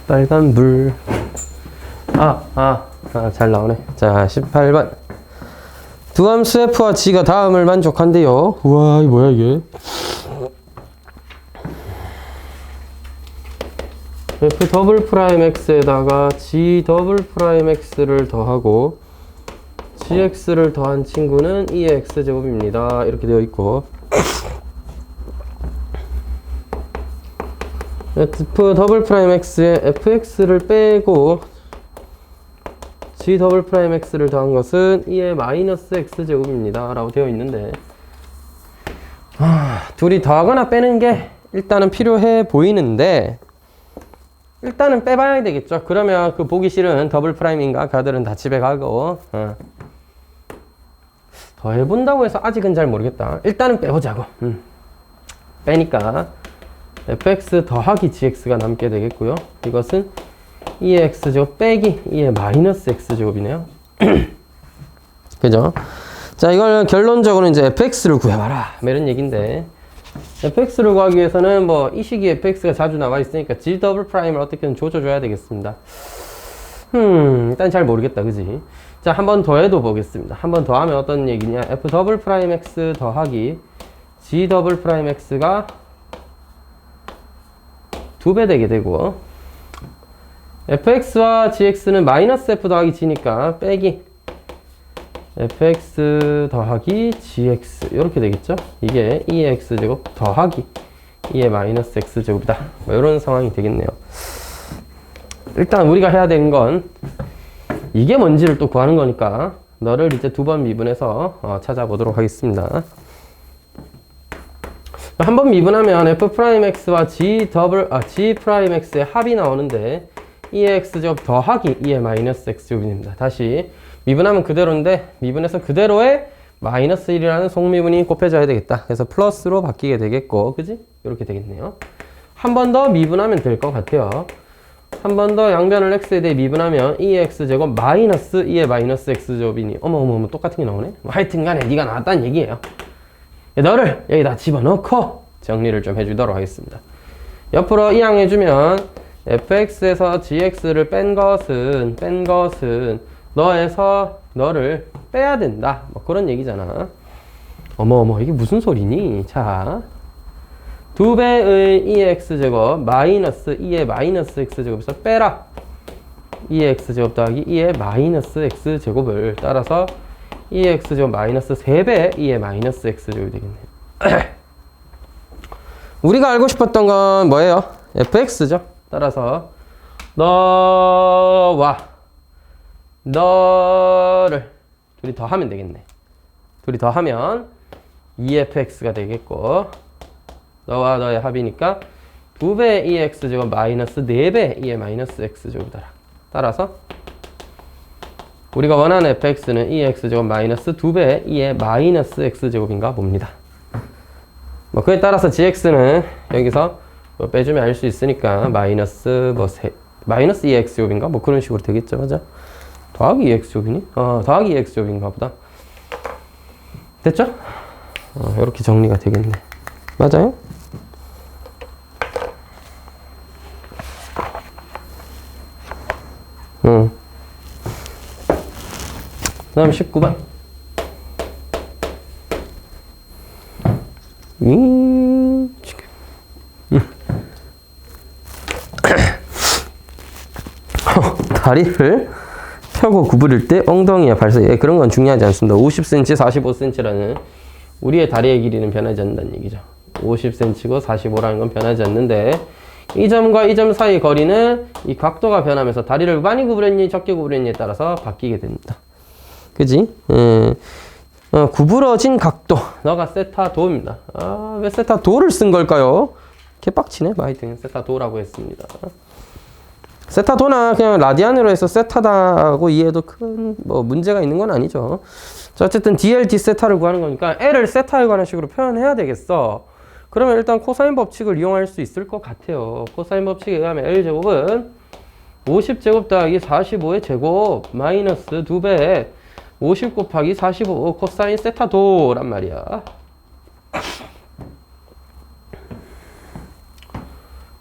빨간불. 잘 나오네. 자, 18번. 두 함수 f와 g가 다음을 만족한대요. 우와, 이 뭐야, 이게? f 더블 프라임 x에다가 g 더블 프라임 x를 더하고 gx를 더한 친구는 2의 x제곱입니다. 이렇게 되어 있고, f 더블 프라임 x에 fx를 빼고 g 더블 프라임 x를 더한 것은 2의 마이너스 x제곱입니다. 라고 되어 있는데, 둘이 더하거나 빼는 게 일단은 필요해 보이는데, 일단은 빼봐야 되겠죠. 그러면 그 보기 싫은 더블 프라임인가 가들은 다 집에 가고, 더 해본다고 해서 아직은 잘 모르겠다. 일단은 빼보자고. 빼니까 fx 더하기 gx가 남게 되겠고요. 이것은 2의 x제곱 빼기 2의 마이너스 x제곱이네요. 그죠? 자, 이걸 결론적으로 이제 fx를 구해봐라, 이런 얘기인데, fx를 구하기 위해서는 뭐 이 시기에 fx가 자주 나와 있으니까 g 더블 프라임을 어떻게든 조져줘야 되겠습니다. 일단 잘 모르겠다, 그지? 자, 한 번 더 해도 보겠습니다. 한 번 더 하면 어떤 얘기냐? f 더블 프라임 x 더하기 g 더블 프라임 x가 2배 되게 되고, fx와 gx는 마이너스 f 더하기 g니까 빼기 fx 더하기 gx 이렇게 되겠죠? 이게 2의 x제곱 더하기 2의 마이너스 x제곱이다. 뭐 이런 상황이 되겠네요. 일단 우리가 해야 되는 건 이게 뭔지를 또 구하는 거니까 너를 이제 두 번 미분해서 찾아보도록 하겠습니다. 한 번 미분하면 f'x와 g g'x의 합이 나오는데 2의 x제곱 더하기 2의 마이너스 x제곱입니다. 다시 미분하면 그대로인데 미분해서 그대로의 마이너스 1이라는 속미분이 곱해져야 되겠다. 그래서 플러스로 바뀌게 되겠고, 그지? 이렇게 되겠네요. 한 번 더 미분하면 될 것 같아요. 한 번 더 양변을 x에 대해 미분하면 2의 x제곱 마이너스 2의 마이너스 x제곱이니, 어머 똑같은 게 나오네? 하여튼 간에 네가 나왔다는 얘기예요. 너를 여기다 집어넣고 정리를 좀 해주도록 하겠습니다. 옆으로 이항해주면 fx에서 gx를 뺀 것은 너에서 너를 빼야 된다, 뭐 그런 얘기잖아. 어머 이게 무슨 소리니? 자, 2배의 2의 x제곱 마이너스 2의 마이너스 x제곱에서 빼라 2의 x제곱 더하기 2의 마이너스 x제곱을 따라서 2의 x제곱 마이너스 3배 2의 마이너스 x제곱이 되겠네요. 우리가 알고 싶었던 건 뭐예요? fx죠. 따라서 너와 너를 둘이 더하면 되겠네. 둘이 더하면 2fx가 되겠고, 너와 너의 합이니까 2배 2x제곱 마이너스 4배 2의 마이너스 x제곱이다. 따라서 우리가 원하는 fx는 2x제곱 마이너스 2배 2의 마이너스 x제곱인가 봅니다. 뭐 그에 따라서 gx는 여기서 뭐 빼주면 알 수 있으니까 마이너스 마이너스 2x제곱인가 뭐 그런 식으로 되겠죠. 맞아? 더하기 2x제곱이니? 더하기 2x제곱인가 보다. 됐죠? 이렇게 정리가 되겠네. 맞아요? 그 다음 19번. 다리를 펴고 구부릴 때 엉덩이와 발 사이에, 그런 건 중요하지 않습니다. 50cm, 45cm라는 우리의 다리의 길이는 변하지 않는다는 얘기죠. 50cm고 45라는 건 변하지 않는데, 이 점과 이 점 사이의 거리는 이 각도가 변하면서 다리를 많이 구부렸니 적게 구부렸니에 따라서 바뀌게 됩니다. 그지? 구부러진 각도. 너가 세타도입니다. 왜 세타도를 쓴 걸까요? 개빡치네. 하여튼 세타도라고 했습니다. 세타도나 그냥 라디안으로 해서 세타다고 이해해도 큰 뭐 문제가 있는 건 아니죠. 자, 어쨌든 dl d세타를 구하는 거니까 l을 세타에 관한 식으로 표현해야 되겠어. 그러면 일단 코사인 법칙을 이용할 수 있을 것 같아요. 코사인 법칙에 의하면 L제곱은 50제곱 더하기 45의 제곱 마이너스 2배 50 곱하기 45 코사인 세타도란 말이야.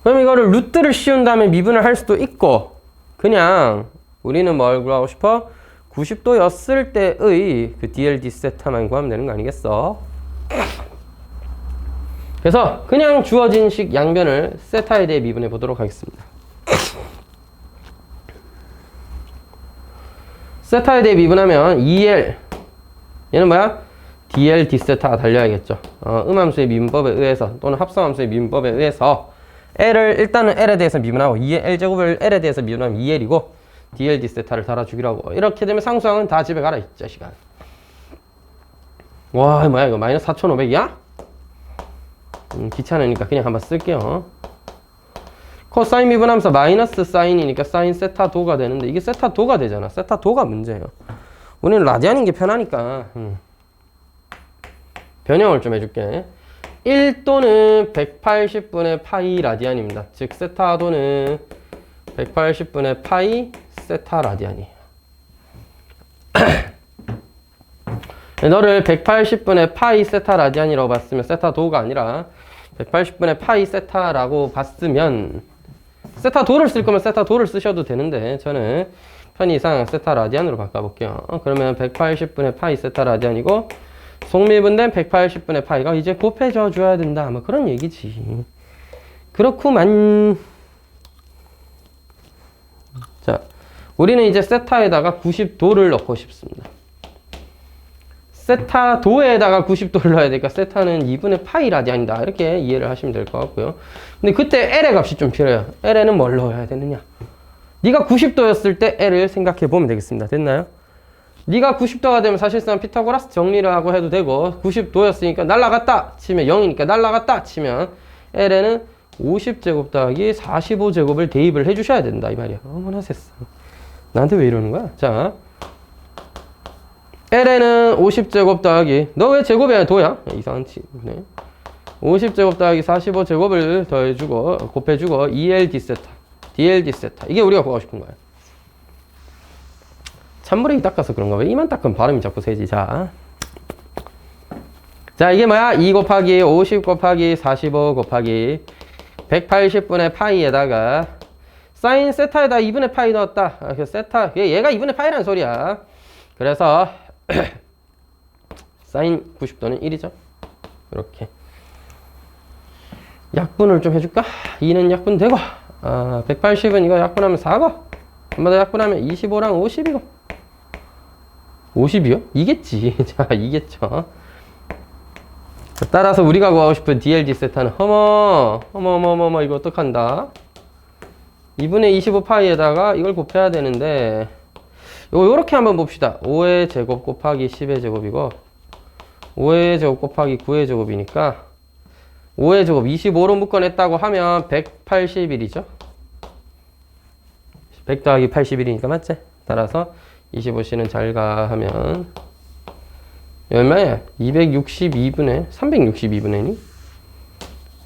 그럼 이거를 루트를 씌운 다음에 미분을 할 수도 있고, 그냥 우리는 뭘 구하고 싶어? 90도였을 때의 그 DLD 세타만 구하면 되는 거 아니겠어? 그래서 그냥 주어진 식 양변을 세타에 대해 미분해 보도록 하겠습니다. 세타에 대해 미분하면 2L, 얘는 뭐야? DL D세타가 달려야겠죠. 음함수의 미분법에 의해서 또는 합성함수의 미분법에 의해서 L을 일단은 L에 대해서 미분하고 2의 L제곱을 L에 대해서 미분하면 2L이고 DL D세타를 달아주기로 하고, 이렇게 되면 상수항은 다 집에 가라 이 자식아. 와 뭐야 이거 마이너스 4,500이야? 귀찮으니까 그냥 한번 쓸게요. 코사인 미분하면서 마이너스 사인이니까 사인 세타 도가 되는데, 이게 세타 도가 되잖아. 세타 도가 문제예요. 우리는 라디안인 게 편하니까 변형을 좀 해줄게. 1 또는 180분의 파이 라디안입니다. 즉 세타 도는 180분의 파이 세타 라디안이에요. 너를 180분의 파이 세타 라디안이라고 봤으면 세타 도가 아니라 180분의 파이 세타라고 봤으면, 세타 도를 쓸 거면 세타 도를 쓰셔도 되는데 저는 편의상 세타 라디안으로 바꿔볼게요. 그러면 180분의 파이 세타 라디안이고 속미분된 180분의 파이가 이제 곱해져 줘야 된다, 뭐 그런 얘기지. 그렇구만. 자, 우리는 이제 세타에다가 90도를 넣고 싶습니다. 세타 도에다가 90도를 넣어야 되니까 세타는 2분의 파이 라디안이다, 이렇게 이해를 하시면 될 것 같고요. 근데 그때 L의 값이 좀 필요해요. L에는 뭘 넣어야 되느냐? 네가 90도였을 때 L을 생각해 보면 되겠습니다. 됐나요? 네가 90도가 되면 사실상 피타고라스 정리를 하고 해도 되고, 90도였으니까 날라갔다 치면 0이니까 날라갔다 치면 L에는 50제곱 더하기 45제곱을 대입을 해주셔야 된다 이 말이야. 어머나 세상, 나한테 왜 이러는 거야? 자, L에는 50제곱 더하기, 너 왜 제곱이 아니라 도야? 이상한 치네. 50제곱 더하기 45제곱을 더해주고 곱해주고 EL D세타, DL D세타, 이게 우리가 구하고 싶은 거야. 찬물에 닦아서 그런가? 왜 이만 닦으면 발음이 자꾸 세지? 자, 이게 뭐야? 2 곱하기 50 곱하기 45 곱하기 180분의 파이에다가 사인 세타에다 2분의 파이 넣었다. 그 세타, 얘가 2분의 파이라는 소리야. 그래서 사인 90도는 1이죠. 이렇게 약분을 좀 해줄까? 2는 약분되고, 180은 이거 약분하면 4고, 한 번 더 약분하면 25랑 50이고, 50이요? 이겠지. 자, 이겠죠. 따라서 우리가 구하고 싶은 DLD 세타는 어머 이거 어떡한다? 2분의 25파이에다가 이걸 곱해야 되는데, 요렇게 한번 봅시다. 5의 제곱 곱하기 10의 제곱이고 5의 제곱 곱하기 9의 제곱이니까 5의 제곱 25로 묶어냈다고 하면 181이죠. 100 더하기 81이니까 맞지? 따라서 25C는 잘가 하면 얼마야? 262분의 362분의니?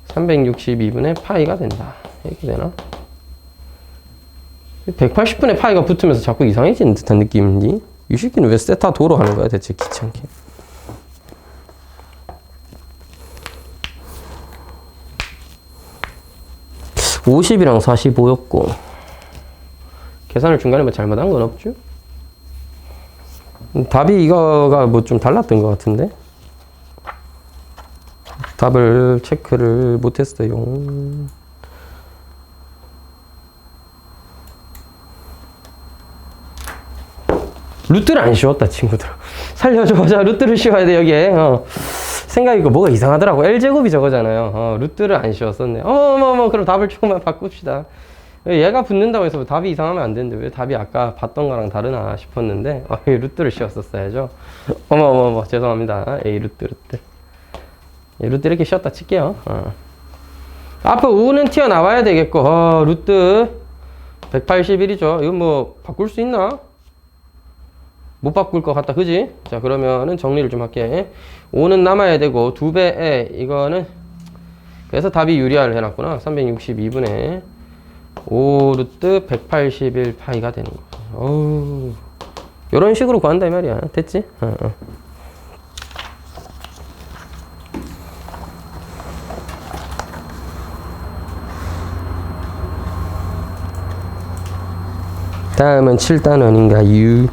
362분의 파이가 된다. 이렇게 되나? 180분의 파이가 붙으면서 자꾸 이상해지는 듯한 느낌인지? 이 새끼는 왜 세타 도로 하는 거야 대체 귀찮게. (50이랑) 45였고 계산을 중간에 뭐 잘못한 건 없죠? 답이 이거가 뭐 좀 달랐던 것 같은데 답을 체크를 못했어요. 루트를 안 씌웠다 친구들. 살려줘. 자, 루트를 씌워야 돼 여기에. 생각이 뭐가 이상하더라고. L제곱이 저거잖아요. 루트를 안 씌웠었네. 그럼 답을 조금만 바꿉시다. 얘가 붙는다고 해서 답이 이상하면 안 되는데 왜 답이 아까 봤던 거랑 다르나 싶었는데 루트를 씌웠었어야죠. 죄송합니다. A 루트. 루트 이렇게 씌웠다 칠게요. 앞에 5는 튀어나와야 되겠고 루트 181이죠. 이건 뭐 바꿀 수 있나? 못 바꿀 것 같다. 그지? 자, 그러면은 정리를 좀 할게. 5는 남아야 되고 2배에 이거는 그래서 답이 유리화를 해놨구나. 362분의 5 루트 181 파이가 되는 거. 요런 식으로 구한다 이 말이야. 됐지? 다음은 7단원인가요?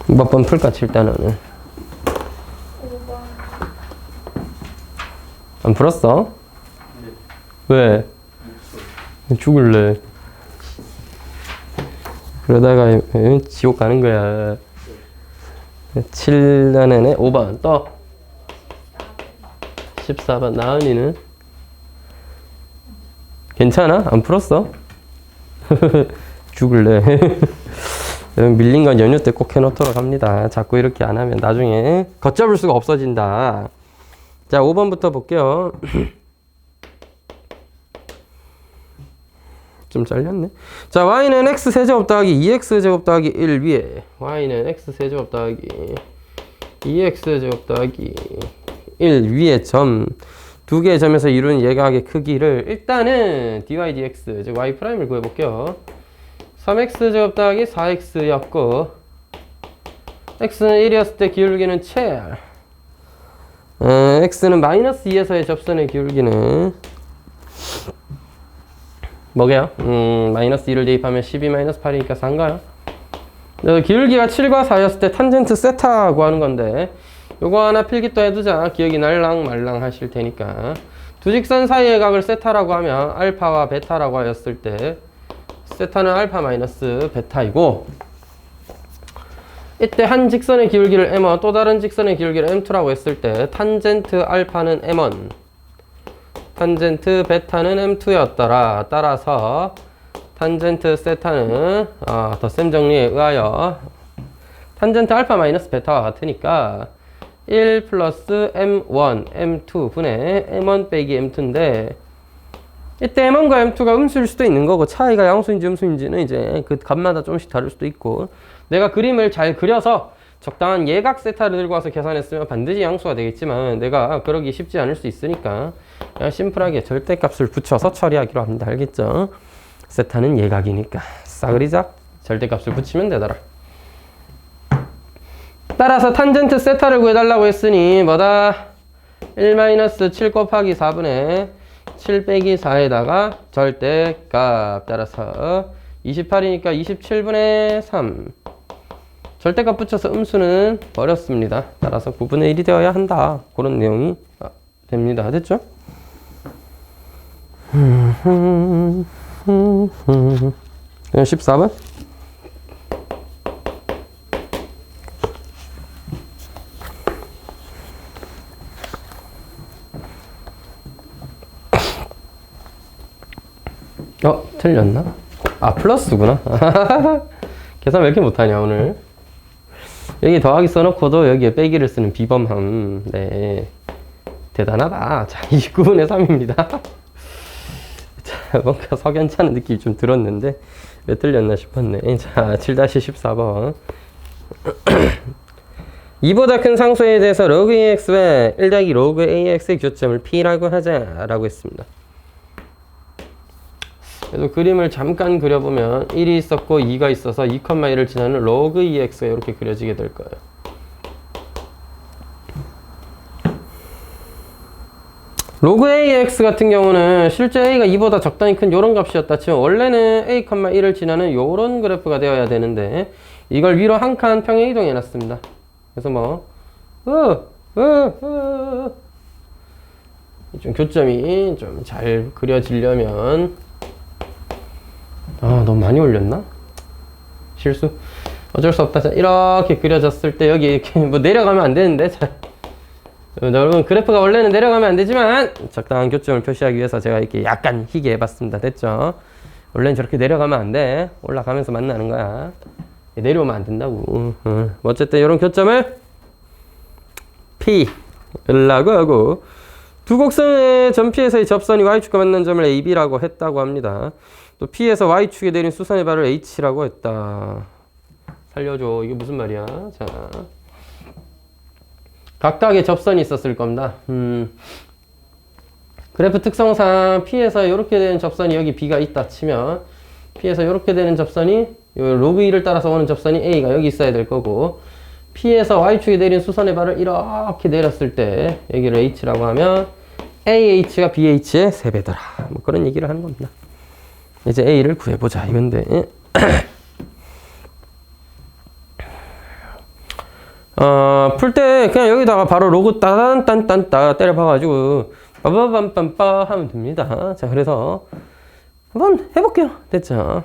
몇 번 풀까 7단원은? 5번. 안 풀었어? 네. 왜? 죽을래. 그러다가 지옥 가는 거야. 7단원에 5번 또 14번 나은이는? 괜찮아? 안 풀었어? 죽을래. 밀린 건 연휴 때 꼭 해놓도록 합니다. 자꾸 이렇게 안 하면 나중에 걷잡을 수가 없어진다. 자, 5번부터 볼게요. 좀 잘렸네. 자, y는 x세제곱 더하기 2x제곱 더하기 1 위에 y는 x세제곱 더하기 2x제곱 더하기 1 위에 점 두 개의 점에서 이루는 예각의 크기를 일단은 dy dx 즉 y 프라임을 구해볼게요. 3x제곱 더하기 4x였고 x는 1이었을 때 기울기는 7 x는 마이너스 2에서의 접선의 기울기는 뭐게요? 마이너스 2를 대입하면 12 마이너스 8이니까 4인가요? 기울기가 7과 4였을 때 탄젠트 세타 구하는 건데 요거 하나 필기 또 해두자. 기억이 날랑 말랑 하실 테니까. 두 직선 사이의 각을 세타라고 하면 알파와 베타라고 하였을 때 세타는 알파 마이너스 베타이고 이때 한 직선의 기울기를 m1 또 다른 직선의 기울기를 m2라고 했을 때 탄젠트 알파는 m1 탄젠트 베타는 m2였더라. 따라서 탄젠트 세타는 덧셈 정리에 의하여 탄젠트 알파 마이너스 베타와 같으니까 1 플러스 m1 m2 분의 m1 빼기 m2인데 이때 m1과 m2가 음수일 수도 있는 거고 차이가 양수인지 음수인지는 이제 그 값마다 조금씩 다를 수도 있고 내가 그림을 잘 그려서 적당한 예각 세타를 들고 와서 계산했으면 반드시 양수가 되겠지만 내가 그러기 쉽지 않을 수 있으니까 그냥 심플하게 절대값을 붙여서 처리하기로 합니다. 알겠죠? 세타는 예각이니까 싸그리작 절대값을 붙이면 되더라. 따라서 탄젠트 세타를 구해달라고 했으니 뭐다? 1-7 곱하기 4분의 7 빼기 4에다가 절대값 따라서 28이니까 27분의 3 절대값 붙여서 음수는 버렸습니다. 따라서 9분의 1이 되어야 한다. 그런 내용이 됩니다. 됐죠? 14번 틀렸나? 플러스구나. 계산 왜 이렇게 못하냐 오늘. 여기 더하기 써놓고도 여기에 빼기를 쓰는 비범함. 네, 대단하다. 자, 29분의 3입니다. 자, 뭔가 석연치 않은 느낌이 좀 들었는데 왜 틀렸나 싶었네. 자, 7-14번 2보다 큰 상수에 대해서 로그 ax와 1 더하기 로그 ax의 교점을 p라고 하자라고 했습니다. 그래서 그림을 잠깐 그려보면 1이 있었고 2가 있어서 2,1을 지나는 로그 2x가 이렇게 그려지게 될 거예요. 로그 ax 같은 경우는 실제 a가 2보다 적당히 큰 요런 값이었다 치면 원래는 a,1을 지나는 요런 그래프가 되어야 되는데 이걸 위로 한 칸 평행 이동해 놨습니다. 그래서 뭐 좀 교점이 좀 잘 그려지려면 너무 많이 올렸나? 실수? 어쩔 수 없다. 자, 이렇게 그려졌을 때 여기 이렇게 뭐 내려가면 안 되는데 자, 여러분 그래프가 원래는 내려가면 안 되지만 적당한 교점을 표시하기 위해서 제가 이렇게 약간 희게 해봤습니다. 됐죠? 원래는 저렇게 내려가면 안 돼. 올라가면서 만나는 거야. 내려오면 안 된다고. 어쨌든 이런 교점을 P라고 하고 두 곡선의 점 P에서의 접선이 Y축과 만난 점을 AB라고 했다고 합니다. 또 P에서 Y축에 내린 수선의 발을 H라고 했다. 살려줘. 이게 무슨 말이야? 자, 각각의 접선이 있었을 겁니다. 그래프 특성상 P에서 이렇게 되는 접선이 여기 B가 있다 치면 P에서 이렇게 되는 접선이 로그 2를 따라서 오는 접선이 A가 여기 있어야 될 거고 P에서 Y축에 내린 수선의 발을 이렇게 내렸을 때 여기를 H라고 하면 AH가 BH의 3배더라. 뭐 그런 얘기를 하는 겁니다. 이제 A를 구해보자 이건데 풀 때 그냥 여기다가 바로 로그 딴딴딴딴 때려봐가지고 빠바밤빰빠 하면 됩니다. 자, 그래서 한번 해볼게요. 됐죠?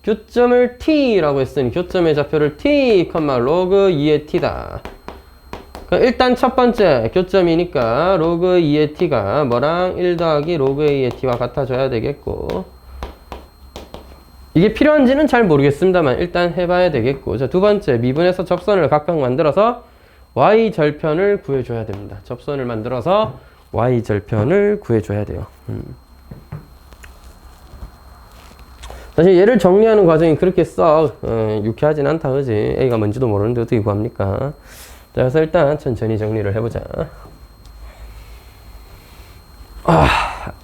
교점을 t라고 했으니 교점의 좌표를 t, 로그 2의 t다. 일단 첫 번째 교점이니까 로그 2의 t가 뭐랑 1 더하기 로그 a의 t와 같아져야 되겠고, 이게 필요한지는 잘 모르겠습니다만 일단 해봐야 되겠고, 자, 두 번째 미분에서 접선을 각각 만들어서 y절편을 구해줘야 됩니다. 접선을 만들어서 y절편을 구해줘야 돼요. 사실 얘를 정리하는 과정이 그렇게 썩 유쾌하진 않다, 그지? A가 뭔지도 모르는데 어떻게 구합니까? 자, 그래서 일단 천천히 정리를 해보자.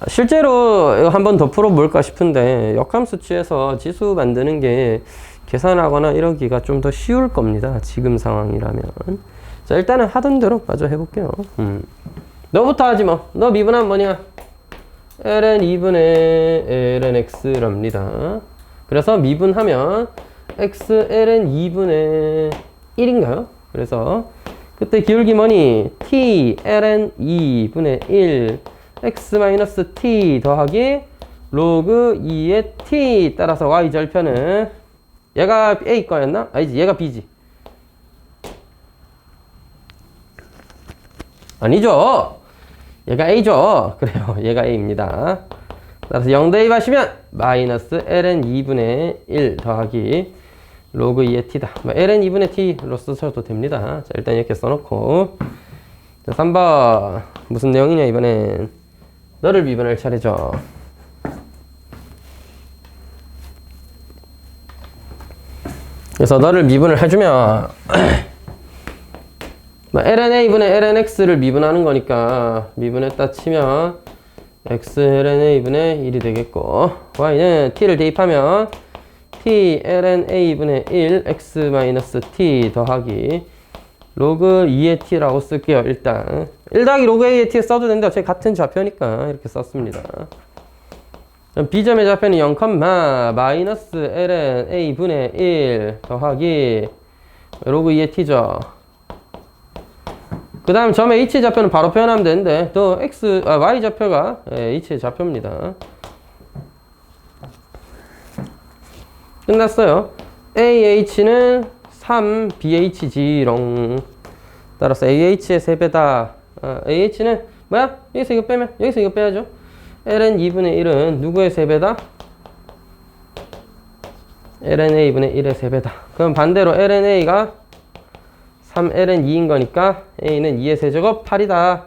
실제로 이거 한 번 더 풀어볼까 싶은데 역함수 취해서 지수 만드는 게 계산하거나 이러기가 좀 더 쉬울 겁니다. 지금 상황이라면. 자, 일단은 하던 대로 마저 해볼게요. 너부터 하지 뭐. 너 미분하면 뭐냐? ln 2분의 ln x랍니다. 그래서 미분하면 x ln 2분의 1인가요? 그래서 그때 기울기 뭐니? t ln 2분의 1 x t 더하기 로그 2의 t 따라서 y절편은 얘가 a 거였나? 아니지, 얘가 b지. 아니죠. 얘가 a죠. 그래요. 얘가 a입니다. 따라서 0 대입하시면 마이너스 ln 2분의 1 더하기 로그 2의 t다. ln 2분의 t로 쓰셔도 됩니다. 자, 일단 이렇게 써놓고, 자, 3번 무슨 내용이냐 이번엔. 너를 미분할 차례죠. 그래서 너를 미분을 해주면 ln a분의 ln x를 미분하는 거니까 미분했다 치면 x ln a분의 1이 되겠고, y는 t를 대입하면 t ln a분의 1 x t 더하기 로그 2의 t라고 쓸게요. 일단 1 더하기 로그 a의 t 써도 되는데 어차피 같은 좌표니까 이렇게 썼습니다. b점의 좌표는 0, 마이너스 ln a분의 1 더하기 로그 2의 t죠. 그 다음 점의 h의 좌표는 바로 표현하면 되는데 또 y 좌표가 h의 좌표입니다. 끝났어요. AH는 3BH지롱. 따라서 AH의 3배다. AH는 뭐야? 여기서 이거 빼면 여기서 이거 빼야죠. ln 2분의 1은 누구의 3배다? ln a분의 1의 3배다. 그럼 반대로 ln a가 3ln 2인 거니까 a는 2의 세제곱 8이다.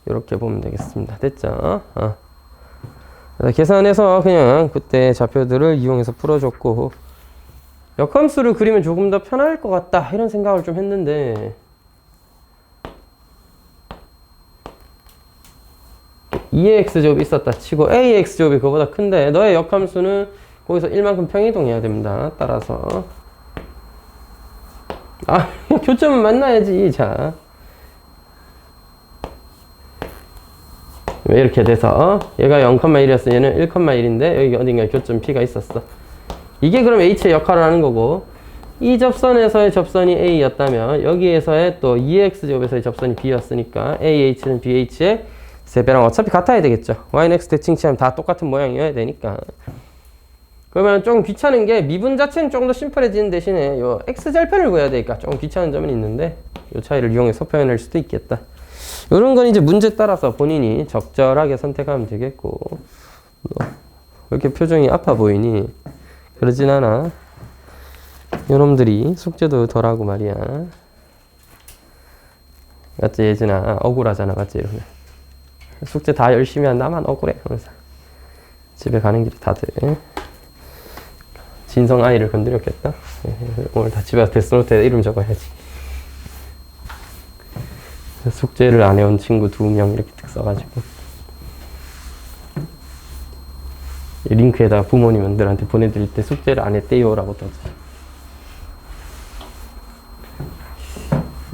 이렇게 보면 되겠습니다. 됐죠? 계산해서 그냥 그때 좌표들을 이용해서 풀어줬고, 역함수를 그리면 조금 더 편할 것 같다 이런 생각을 좀 했는데, 2의 x제곱이 있었다 치고 a의 x제곱이 그거보다 큰데 너의 역함수는 거기서 1만큼 평이동해야 됩니다. 따라서 교점은 만나야지. 자, 이렇게 돼서 얘가 0,1이었어. 얘는 1,1인데 여기 어딘가에 교점 P가 있었어. 이게 그럼 H의 역할을 하는 거고, 이 접선에서의 접선이 A였다면 여기에서의 또 2X제곱에서의 접선이 B였으니까 AH는 BH의 3배랑 어차피 같아야 되겠죠. Y는 X 대칭치하면 다 똑같은 모양이어야 되니까. 그러면 좀 귀찮은 게 미분 자체는 조금 더 심플해지는 대신에 요 X절편을 구해야 되니까 조금 귀찮은 점은 있는데 이 차이를 이용해서 표현할 수도 있겠다. 이런 건 이제 문제 따라서 본인이 적절하게 선택하면 되겠고. 왜 이렇게 표정이 아파 보이니? 그러진 않아. 요놈들이 숙제도 덜하고 말이야. 맞지, 예진아? 억울하잖아, 맞지? 이러면. 숙제 다 열심히 한 나만 억울해. 항상. 집에 가는 길이 다들. 진성 아이를 건드렸겠다. 오늘 다 집에 가서 데스노트에 이름 적어야지. 숙제를 안 해온 친구 2명 이렇게 득 써가지고 링크에다가 부모님들한테 보내드릴 때 숙제를 안 했대요 라고 떠줘.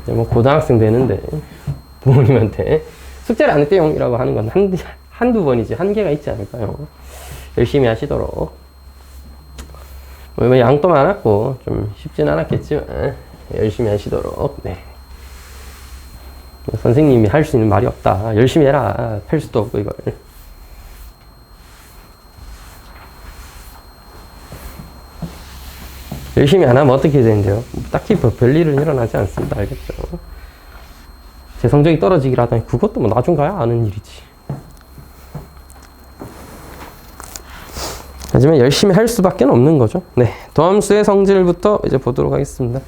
이제 뭐 고등학생 되는데 부모님한테 숙제를 안 했대용이라고 하는 건 한두 번이지 한계가 있지 않을까요? 열심히 하시도록. 뭐 양도 많았고 좀 쉽진 않았겠지만 열심히 하시도록. 네. 선생님이 할 수 있는 말이 없다. 열심히 해라. 할 수도 없고 이걸. 열심히 안 하면 어떻게 되는데요? 딱히 별일은 일어나지 않습니다. 알겠죠? 제 성적이 떨어지기라 하다니 그것도 뭐 나중 가야 아는 일이지. 하지만 열심히 할 수밖에 없는 거죠. 네, 도함수의 성질부터 이제 보도록 하겠습니다.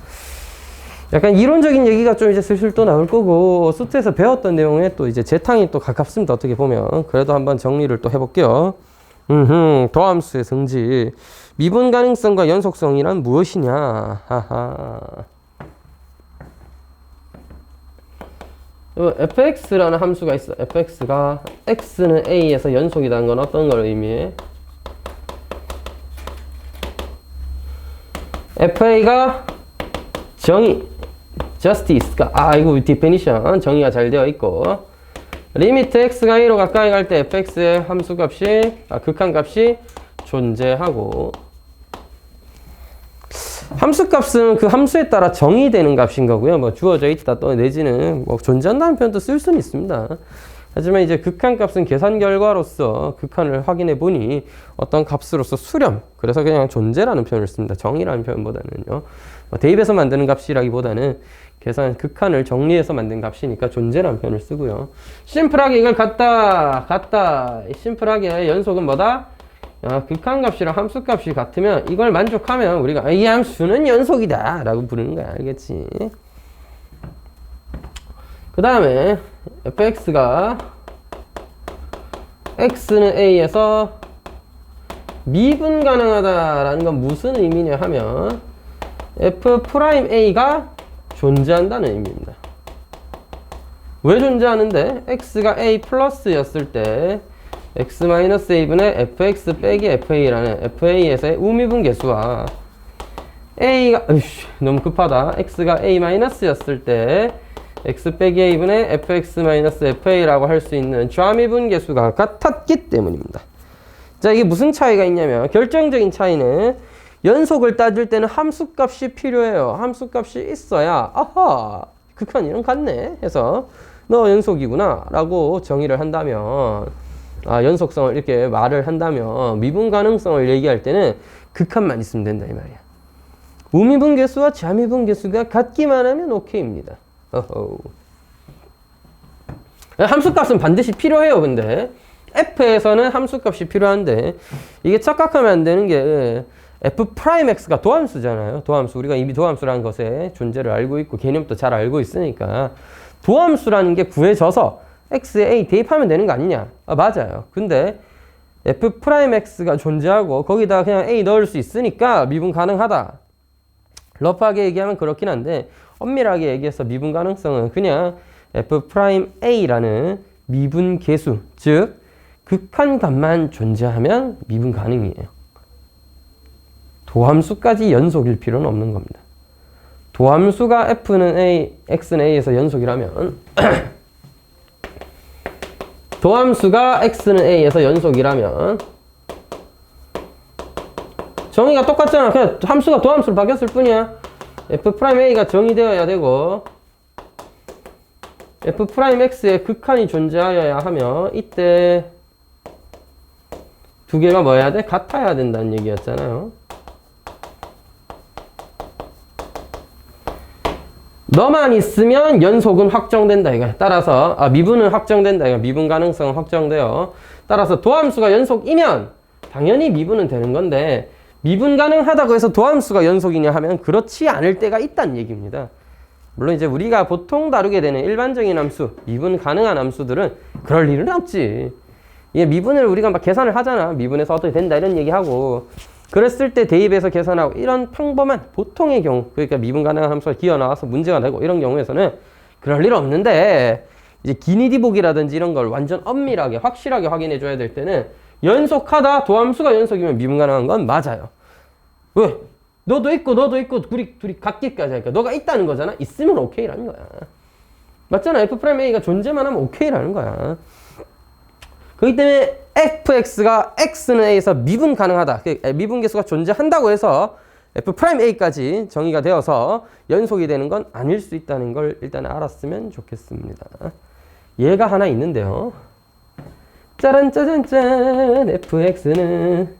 약간 이론적인 얘기가 좀 이제 슬슬 또 나올 거고 수트에서 배웠던 내용에 또 이제 재탕이 또 가깝습니다. 어떻게 보면. 그래도 한번 정리를 또 해볼게요. 도함수의 성질. 미분 가능성과 연속성이란 무엇이냐? 하하. fx라는 함수가 있어. fx가 x는 a에서 연속이라는 건 어떤 걸 의미해? fa가 정의, justice가 이거 definition 정의가 잘 되어 있고 리미트 x가 a로 가까이 갈 때 fx의 함수값이 극한값이 존재하고 함수값은 그 함수에 따라 정의되는 값인 거고요. 뭐 주어져 있다 또 내지는 뭐 존재한다는 표현도 쓸 수는 있습니다. 하지만 이제 극한값은 계산 결과로서 극한을 확인해 보니 어떤 값으로서 수렴, 그래서 그냥 존재라는 표현을 씁니다. 정의라는 표현보다는요. 대입해서 만드는 값이라기보다는 계산 극한을 정리해서 만든 값이니까 존재라는 표현을 쓰고요. 심플하게 이걸 같다. 심플하게 연속은 뭐다? 극한값이랑 함수값이 같으면 이걸 만족하면 우리가 이 함수는 연속이다 라고 부르는 거야. 알겠지? 그 다음에 fx가 x는 a에서 미분 가능하다라는 건 무슨 의미냐 하면 f'a가 존재한다는 의미입니다. 왜 존재하는데? x가 a 플러스였을 때 x-a분의 fx 빼기 fa라는 fa에서의 우미분 계수와 a가 너무 급하다. x가 a-였을 때 x 빼기 a분의 fx-fa라고 할 수 있는 좌미분 계수가 같았기 때문입니다. 자, 이게 무슨 차이가 있냐면 결정적인 차이는 연속을 따질 때는 함수값이 필요해요. 함수값이 있어야 극한이랑 같네 해서 너 연속이구나 라고 정의를 한다면 연속성을 이렇게 말을 한다면 미분 가능성을 얘기할 때는 극한만 있으면 된다 이 말이야. 우미분 계수와 좌미분 계수가 같기만 하면 오케이입니다. 함수값은 반드시 필요해요. 근데 f에서는 함수값이 필요한데 이게 착각하면 안 되는 게 f'x가 도함수잖아요. 도함수. 우리가 이미 도함수라는 것의 존재를 알고 있고 개념도 잘 알고 있으니까 도함수라는 게 구해져서 x에 a 대입하면 되는 거 아니냐? 맞아요. 근데 f'x가 존재하고 거기다 그냥 a 넣을 수 있으니까 미분 가능하다. 러프하게 얘기하면 그렇긴 한데 엄밀하게 얘기해서 미분 가능성은 그냥 f'a라는 미분 계수, 즉 극한값만 존재하면 미분 가능이에요. 도함수까지 연속일 필요는 없는 겁니다. 도함수가 f는 a, x는 a에서 연속이라면 도함수가 x는 a에서 연속이라면 정의가 똑같잖아. 그냥 함수가 도함수로 바뀌었을 뿐이야. f'a가 정의되어야 되고 f'x의 극한이 존재하여야 하며 이때 두 개가 뭐 해야 돼? 같아야 된다는 얘기였잖아요. 너만 있으면 연속은 확정된다 이거야. 따라서 미분은 확정된다 이거야. 미분 가능성은 확정돼요. 따라서 도함수가 연속이면 당연히 미분은 되는 건데 미분 가능하다고 해서 도함수가 연속이냐 하면 그렇지 않을 때가 있다는 얘기입니다. 물론 이제 우리가 보통 다루게 되는 일반적인 함수, 미분 가능한 함수들은 그럴 일은 없지. 이게 미분을 우리가 막 계산을 하잖아. 미분해서 어떻게 된다 이런 얘기하고 그랬을 때 대입해서 계산하고 이런 평범한 보통의 경우, 그러니까 미분 가능한 함수가 기어 나와서 문제가 되고 이런 경우에서는 그럴 일 없는데 이제 기니디복이라든지 이런 걸 완전 엄밀하게 확실하게 확인해 줘야 될 때는 연속하다 도함수가 연속이면 미분 가능한 건 맞아요. 왜? 너도 있고 둘이 같기까지 하니까 너가 있다는 거잖아. 있으면 오케이라는 거야. 맞잖아. F'A가 존재만 하면 오케이라는 거야. 그렇기 때문에 fx가 x는 a에서 미분 가능하다. 미분계수가 존재한다고 해서 F'A까지 정의가 되어서 연속이 되는 건 아닐 수 있다는 걸 일단 알았으면 좋겠습니다. 얘가 하나 있는데요. 짜란 짜잔짠 fx는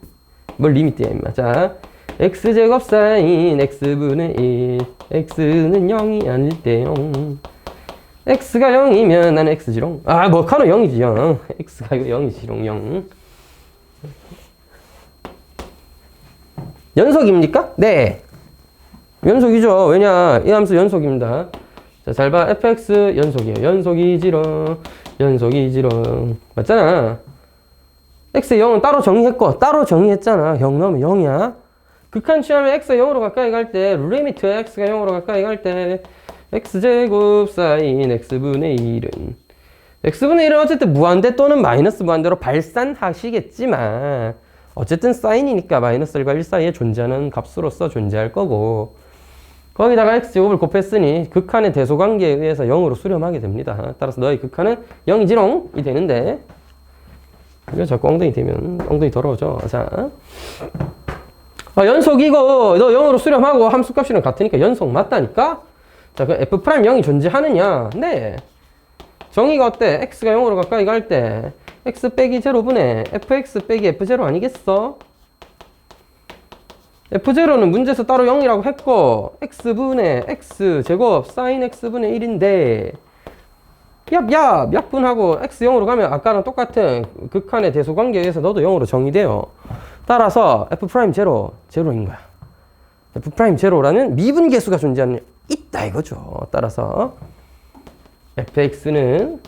뭘 리미트야 임마. 자, x제곱 사인 x분의 1 x는 0이 아닐 때 0 x가 0이면 나는 x지롱. 아, 뭐 카노 0이지 0. x가 이거 0이지롱 0. 연속입니까? 네. 연속이죠. 왜냐? 이 함수 연속입니다. 자, 잘 봐. fx 연속이에요. 연속이지롱. 연속이지롱. 맞잖아. x의 0은 따로 정의했고, 따로 정의했잖아. 0 넣으면 0이야. 극한 취하면 x가 0으로 가까이 갈 때, 리미트 x가 0으로 가까이 갈 때, x제곱 사인 x분의 1은 x분의 1은 어쨌든 무한대 또는 마이너스 무한대로 발산하시겠지만 어쨌든 사인이니까 마이너스 1과 1 사이에 존재하는 값으로서 존재할 거고 거기다가 x제곱을 곱했으니 극한의 대소관계에 의해서 0으로 수렴하게 됩니다. 따라서 너의 극한은 0이지롱이 되는데 이거 자꾸 엉덩이 되면 엉덩이 더러워져. 자, 연속이고 너 0으로 수렴하고 함수값이랑 같으니까 연속 맞다니까? 자, 그 F'0이 존재하느냐? 네. 정의가 어때? x가 0으로 가까이 갈 때 x 빼기 0분의 fx 빼기 f0 아니겠어? f0는 문제에서 따로 0이라고 했고 x분의 x제곱 사인 x분의 1인데 얍얍 약분하고 x 0으로 가면 아까랑 똑같은 극한의 대소관계에 의해서 너도 0으로 정의돼요. 따라서 f'0 제로인 거야. f'0라는 미분계수가 존재하는 있다 이거죠. 따라서 fx는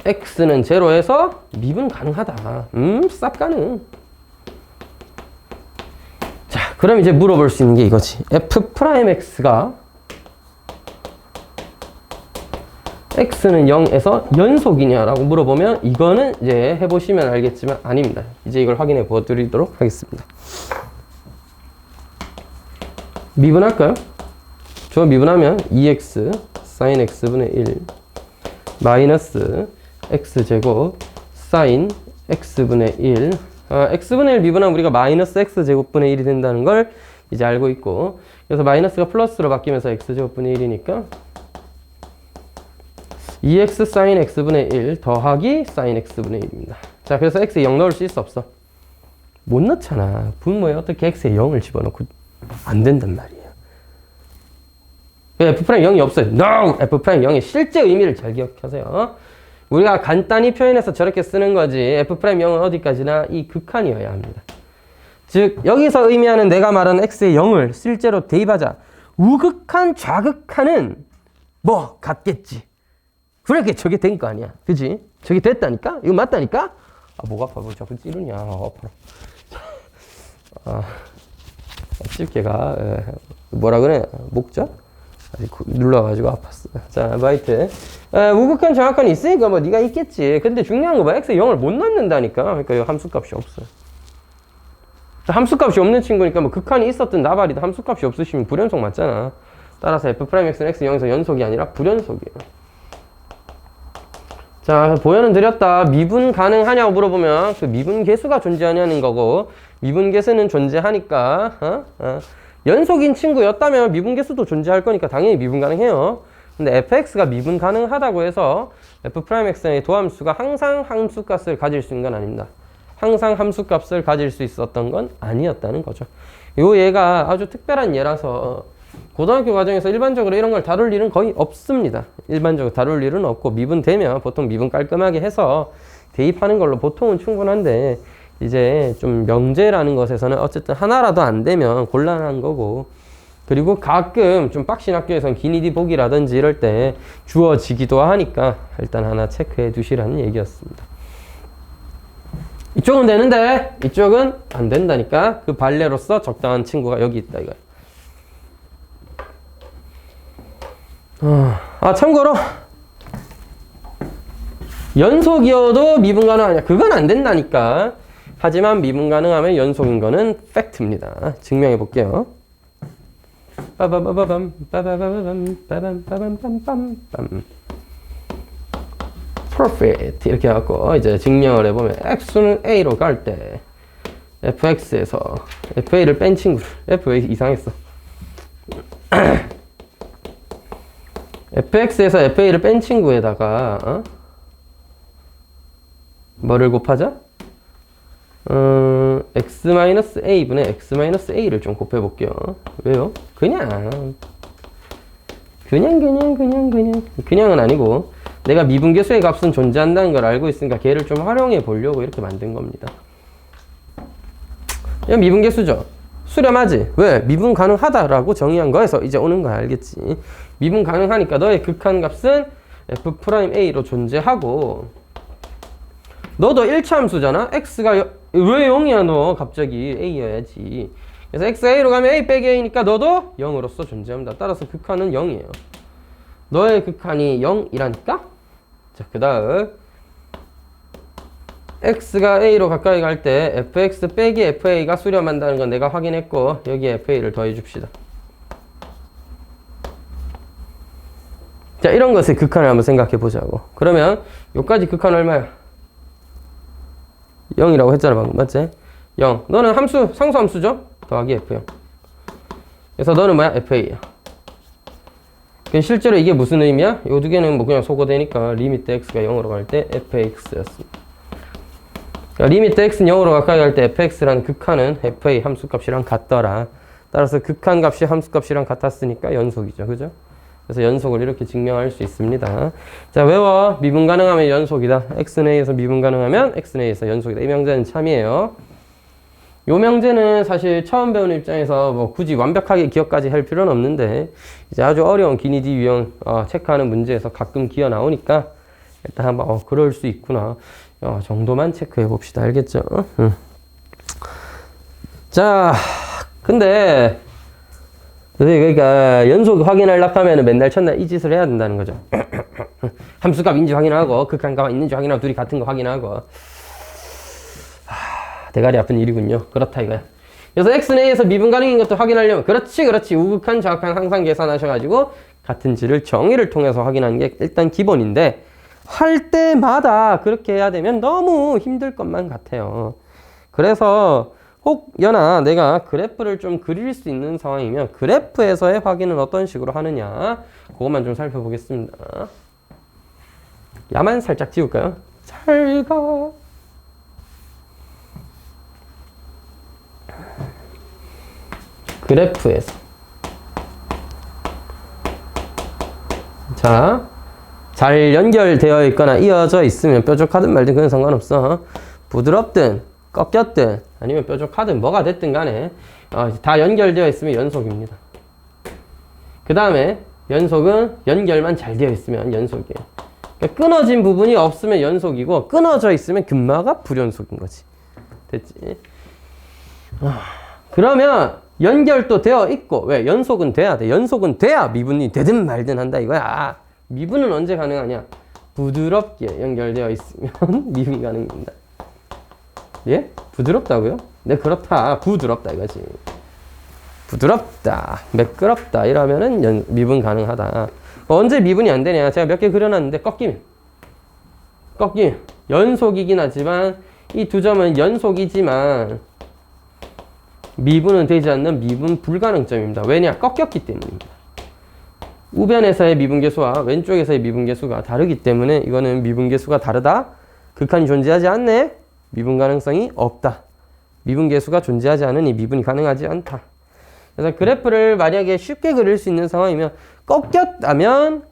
x는 제로에서 미분 가능하다. 쌉 가능. 자, 그럼 이제 물어볼 수 있는 게 이거지. f'x가 x는 0에서 연속이냐라고 물어보면 이거는 이제 해보시면 알겠지만 아닙니다. 이제 이걸 확인해 보도록 하겠습니다. 미분할까요? 저 미분하면 2x sin x분의 1 마이너스 x제곱 sin x분의 1 x분의 1 미분하면 우리가 마이너스 x제곱분의 1이 된다는 걸 이제 알고 있고 그래서 마이너스가 플러스로 바뀌면서 x제곱분의 1이니까 2x sin x분의 1 더하기 sin x분의 1입니다. 자, 그래서 x에 0 넣을 수 있어 없어? 못 넣잖아. 분모에 어떻게 x에 0을 집어넣고 안 된단 말이에요. F'0이 없어요. No! F'0의 실제 의미를 잘 기억하세요. 우리가 간단히 표현해서 저렇게 쓰는 거지 F'0은 어디까지나 이 극한이어야 합니다. 즉 여기서 의미하는 내가 말하는 x의 0을 실제로 대입하자. 우극한 좌극한은 뭐 같겠지. 그렇게 저게 된 거 아니야. 그지? 저게 됐다니까? 이거 맞다니까? 목 아파. 뭐 자꾸 찌르냐. 아파라. 집게가 뭐라 그래? 목젖? 눌러가지고 아팠어. 자, 바이트. 우극한 정확한이 있으니까 뭐 네가 있겠지. 근데 중요한 거 봐. x에 0을 못 넣는다니까. 그러니까 이 함수값이 없어. 함수값이 없는 친구니까 뭐 극한이 있었든 나발이든 함수값이 없으시면 불연속 맞잖아. 따라서 f'x는 x 0에서 연속이 아니라 불연속이에요. 자, 보여는 드렸다. 미분 가능하냐고 물어보면 그 미분 계수가 존재하냐는 거고 미분 계수는 존재하니까 연속인 친구였다면 미분 계수도 존재할 거니까 당연히 미분 가능해요. 근데 fx가 미분 가능하다고 해서 f'x의 도함수가 항상 함수값을 가질 수 있는 건 아닙니다. 항상 함수값을 가질 수 있었던 건 아니었다는 거죠. 요 예가 아주 특별한 예라서 고등학교 과정에서 일반적으로 이런 걸 다룰 일은 거의 없습니다. 일반적으로 다룰 일은 없고 미분되면 보통 미분 깔끔하게 해서 대입하는 걸로 보통은 충분한데 이제 좀 명제라는 것에서는 어쨌든 하나라도 안 되면 곤란한 거고 그리고 가끔 좀 빡신 학교에서는 기니디 보기라든지 이럴 때 주어지기도 하니까 일단 하나 체크해 두시라는 얘기였습니다. 이쪽은 되는데 이쪽은 안 된다니까 그 발레로서 적당한 친구가 여기 있다 이거야. 참고로 연속이어도 미분 가능하냐 그건 안 된다니까. 하지만 미분 가능하면 연속인 거는 팩트입니다. 증명해 볼게요. 빠바바바밤 빠바바바밤 빠밤빠밤빰빰빰 perfect 이렇게 해갖고 이제 증명을 해보면 x는 a로 갈 때 fx에서 fa를 뺀 친구를 fa 이상했어 fx에서 fa를 뺀 친구에다가 뭐를 곱하자? x-a분의 x-a를 좀 곱해볼게요. 왜요? 그냥은 아니고 내가 미분계수의 값은 존재한다는 걸 알고 있으니까 걔를 좀 활용해 보려고 이렇게 만든 겁니다. 이건 미분계수죠. 수렴하지? 왜? 미분 가능하다라고 정의한 거에서 이제 오는 거야. 알겠지? 미분 가능하니까 너의 극한값은 f'a로 존재하고 너도 1차 함수잖아? x가 왜 0이야 너 갑자기 a여야지. 그래서 x가 a로 가면 a 빼기 a니까 너도 0으로서 존재합니다. 따라서 극한은 0이에요. 너의 극한이 0이라니까? 자, 그 다음 x가 a로 가까이 갈 때 fx 빼기 fa가 수렴한다는 건 내가 확인했고 여기에 fa를 더해 줍시다. 자, 이런 것의 극한을 한번 생각해 보자고. 그러면 여기까지 극한 얼마야? 0이라고 했잖아 방금. 맞지? 0. 너는 함수, 상수함수죠? 더하기 f0. 그래서 너는 뭐야? fa야. 실제로 이게 무슨 의미야? 이 두 개는 뭐 그냥 소거되니까 리미트 x가 0으로 갈 때 fx였습니다. 그러니까 리미트 x는 0으로 가까이 갈 때 fx라는 극한은 fa 함수값이랑 같더라. 따라서 극한값이 함수값이랑 같았으니까 연속이죠. 그죠? 그래서 연속을 이렇게 증명할 수 있습니다. 자, 외워. 미분 가능하면 연속이다. x는 a에서 미분 가능하면 x는 a에서 연속이다. 이 명제는 참이에요. 요 명제는 사실 처음 배우는 입장에서 뭐 굳이 완벽하게 기억까지 할 필요는 없는데 이제 아주 어려운 기니디 유형 체크하는 문제에서 가끔 기어 나오니까 일단 한번 그럴 수 있구나 정도만 체크해 봅시다. 알겠죠? 자, 근데 그러니까 연속 확인하려고 하면 맨날 첫날 이 짓을 해야 된다는 거죠. 함수값인지 확인하고 극한값 있는지 확인하고 둘이 같은 거 확인하고 대가리 아픈 일이군요. 그렇다 이거야. 그래서 x는 a에서 미분 가능인 것도 확인하려면 그렇지 우극한 좌극한 항상 계산하셔가지고 같은 질을 정의를 통해서 확인하는 게 일단 기본인데 할 때마다 그렇게 해야 되면 너무 힘들 것만 같아요. 그래서 혹 연아 내가 그래프를 좀 그릴 수 있는 상황이면 그래프에서의 확인은 어떤 식으로 하느냐 그것만 좀 살펴보겠습니다. 야만 살짝 지울까요? 잘 가. 그래프에서 자, 잘 연결되어 있거나 이어져 있으면 뾰족하든 말든 그건 상관없어. 부드럽든 꺾였든 아니면 뾰족하든 뭐가 됐든 간에 다 연결되어 있으면 연속입니다. 그 다음에 연속은 연결만 잘 되어 있으면 연속이에요. 그러니까 끊어진 부분이 없으면 연속이고 끊어져 있으면 금마가 불연속인 거지. 됐지? 그러면 연결도 되어 있고 왜? 연속은 돼야 돼. 연속은 돼야 미분이 되든 말든 한다 이거야. 미분은 언제 가능하냐? 부드럽게 연결되어 있으면 미분이 가능합니다. 예? 부드럽다고요? 네, 그렇다. 부드럽다 이거지. 부드럽다, 매끄럽다 이러면은 미분 가능하다. 언제 미분이 안 되냐? 제가 몇 개 그려놨는데 꺾이면 연속이긴 하지만 이 두 점은 연속이지만 미분은 되지 않는 미분 불가능점입니다. 왜냐? 꺾였기 때문입니다. 우변에서의 미분계수와 왼쪽에서의 미분계수가 다르기 때문에 이거는 미분계수가 다르다. 극한이 존재하지 않네. 미분 가능성이 없다. 미분계수가 존재하지 않으니 미분이 가능하지 않다. 그래서 그래프를 만약에 쉽게 그릴 수 있는 상황이면 꺾였다면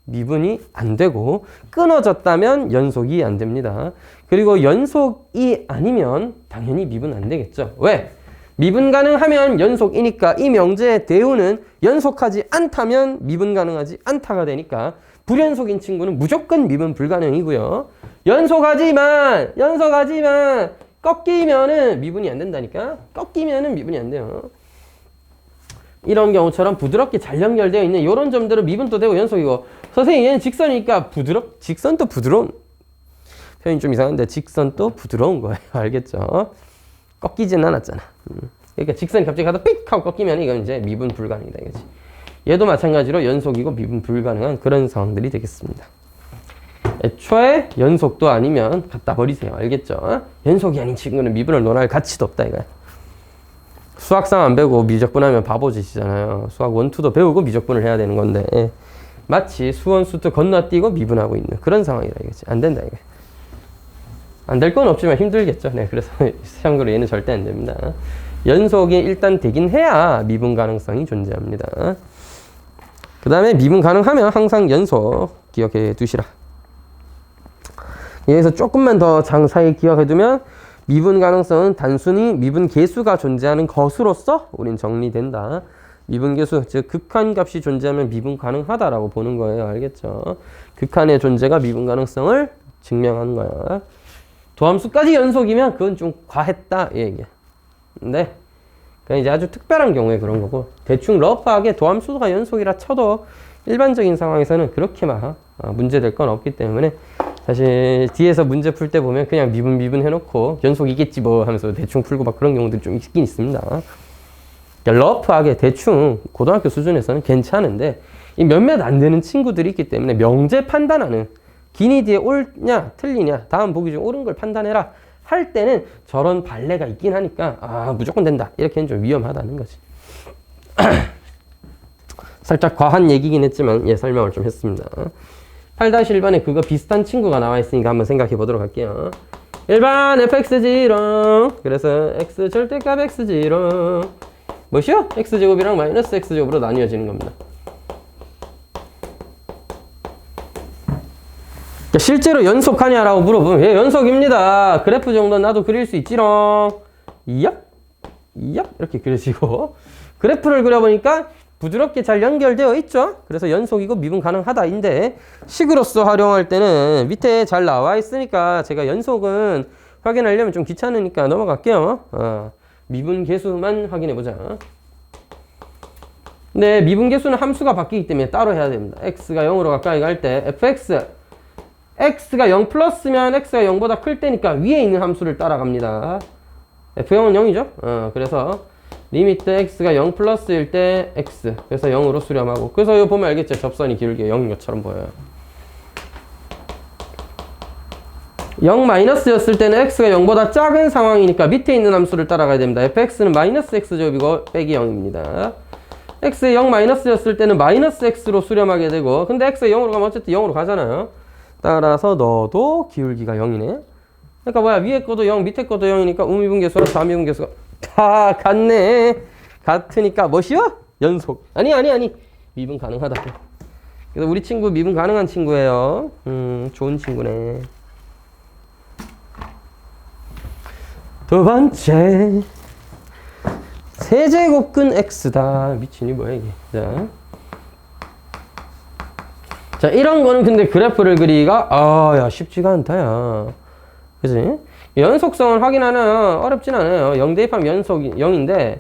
미분이 안 되고 끊어졌다면 연속이 안 됩니다. 그리고 연속이 아니면 당연히 미분 안 되겠죠. 왜? 미분 가능하면 연속이니까 이 명제의 대우는 연속하지 않다면 미분 가능하지 않다가 되니까 불연속인 친구는 무조건 미분 불가능이고요. 연속하지만 꺾이면은 미분이 안 된다니까. 꺾이면은 미분이 안 돼요. 이런 경우처럼 부드럽게 잘 연결되어 있는 이런 점들은 미분도 되고 연속이고 선생님 얘는 직선이니까 직선도 부드러운 표현이 좀 이상한데 직선도 부드러운 거예요. 알겠죠? 꺾이진 않았잖아. 그러니까 직선이 갑자기 가다 삑 하고 꺾이면 이건 이제 미분 불가능이다 이거지. 얘도 마찬가지로 연속이고 미분 불가능한 그런 상황들이 되겠습니다. 애초에 연속도 아니면 갖다 버리세요. 알겠죠? 연속이 아닌 친구는 미분을 논할 가치도 없다 이거야. 수학상 안 배우고 미적분하면 바보짓이잖아요. 수학 1, 2도 배우고 미적분을 해야 되는 건데 마치 수원, 수투 건너뛰고 미분하고 있는 그런 상황이라 이거지. 안 된다 이거. 안 될 건 없지만 힘들겠죠. 네, 그래서 참고로 얘는 절대 안 됩니다. 연속이 일단 되긴 해야 미분 가능성이 존재합니다. 그 다음에 미분 가능하면 항상 연속 기억해 두시라. 여기서 조금만 더 장사히 기억해 두면 미분 가능성은 단순히 미분 계수가 존재하는 것으로서 우린 정리된다. 미분 계수, 즉 극한값이 존재하면 미분 가능하다라고 보는 거예요. 알겠죠? 극한의 존재가 미분 가능성을 증명하는 거야. 도함수까지 연속이면 그건 좀 과했다 이 얘기야. 근데 그냥 이제 아주 특별한 경우에 그런 거고 대충 러프하게 도함수가 연속이라 쳐도 일반적인 상황에서는 그렇게 막 문제 될 건 없기 때문에 사실 뒤에서 문제 풀 때 보면 그냥 미분 해놓고 연속이겠지 뭐 하면서 대충 풀고 막 그런 경우들이 좀 있긴 있습니다. 그러니까 러프하게 대충 고등학교 수준에서는 괜찮은데 이 몇몇 안 되는 친구들이 있기 때문에 명제 판단하는 기니 뒤에 옳냐 틀리냐 다음 보기 중 옳은 걸 판단해라 할 때는 저런 발레가 있긴 하니까 무조건 된다 이렇게는 좀 위험하다는 거지. 살짝 과한 얘기긴 했지만 설명을 좀 했습니다. 8-1번에 그거 비슷한 친구가 나와 있으니까 한번 생각해 보도록 할게요. 1번 fx지롱 그래서 x 절대값 x지롱 뭐시요? x제곱이랑 마이너스 x제곱으로 나뉘어지는 겁니다. 실제로 연속하냐라고 물어보면 예, 연속입니다. 그래프 정도는 나도 그릴 수 있지롱. 이얍 이렇게 그려지고 그래프를 그려보니까 부드럽게 잘 연결되어 있죠. 그래서 연속이고 미분 가능하다인데 식으로서 활용할 때는 밑에 잘 나와 있으니까 제가 연속은 확인하려면 좀 귀찮으니까 넘어갈게요. 미분 계수만 확인해 보자. 네, 미분 계수는 함수가 바뀌기 때문에 따로 해야 됩니다. x가 0으로 가까이 갈 때 fx x가 0 플러스면 x가 0보다 클 때니까 위에 있는 함수를 따라갑니다. f0은 0이죠. 그래서 리미트 x가 0 플러스일 때 x 그래서 0으로 수렴하고 그래서 이거 보면 알겠죠. 접선이 길게 0것처럼 보여요. 0 마이너스였을 때는 x가 0보다 작은 상황이니까 밑에 있는 함수를 따라가야 됩니다. fx는 마이너스 x제곱이고 빼기 0입니다. x에 0 마이너스였을 때는 마이너스 x로 수렴하게 되고 근데 x가 0으로 가면 어쨌든 0으로 가잖아요. 따라서 너도 기울기가 0이네. 그러니까 뭐야 위에 거도 0 밑에 거도 0이니까 우미분계수랑 좌미분계수가 다 같네. 같으니까 뭐시여? 연속. 아니 미분 가능하다. 그래서 우리 친구 미분 가능한 친구예요. 좋은 친구네. 두 번째 세제곱근 x다. 미친이 뭐야 이게. 자 이런 거는 근데 그래프를 그리기가 쉽지가 않다 야. 그치? 연속성을 확인하는 어렵진 않아요. 0 대입하면 연속이 0인데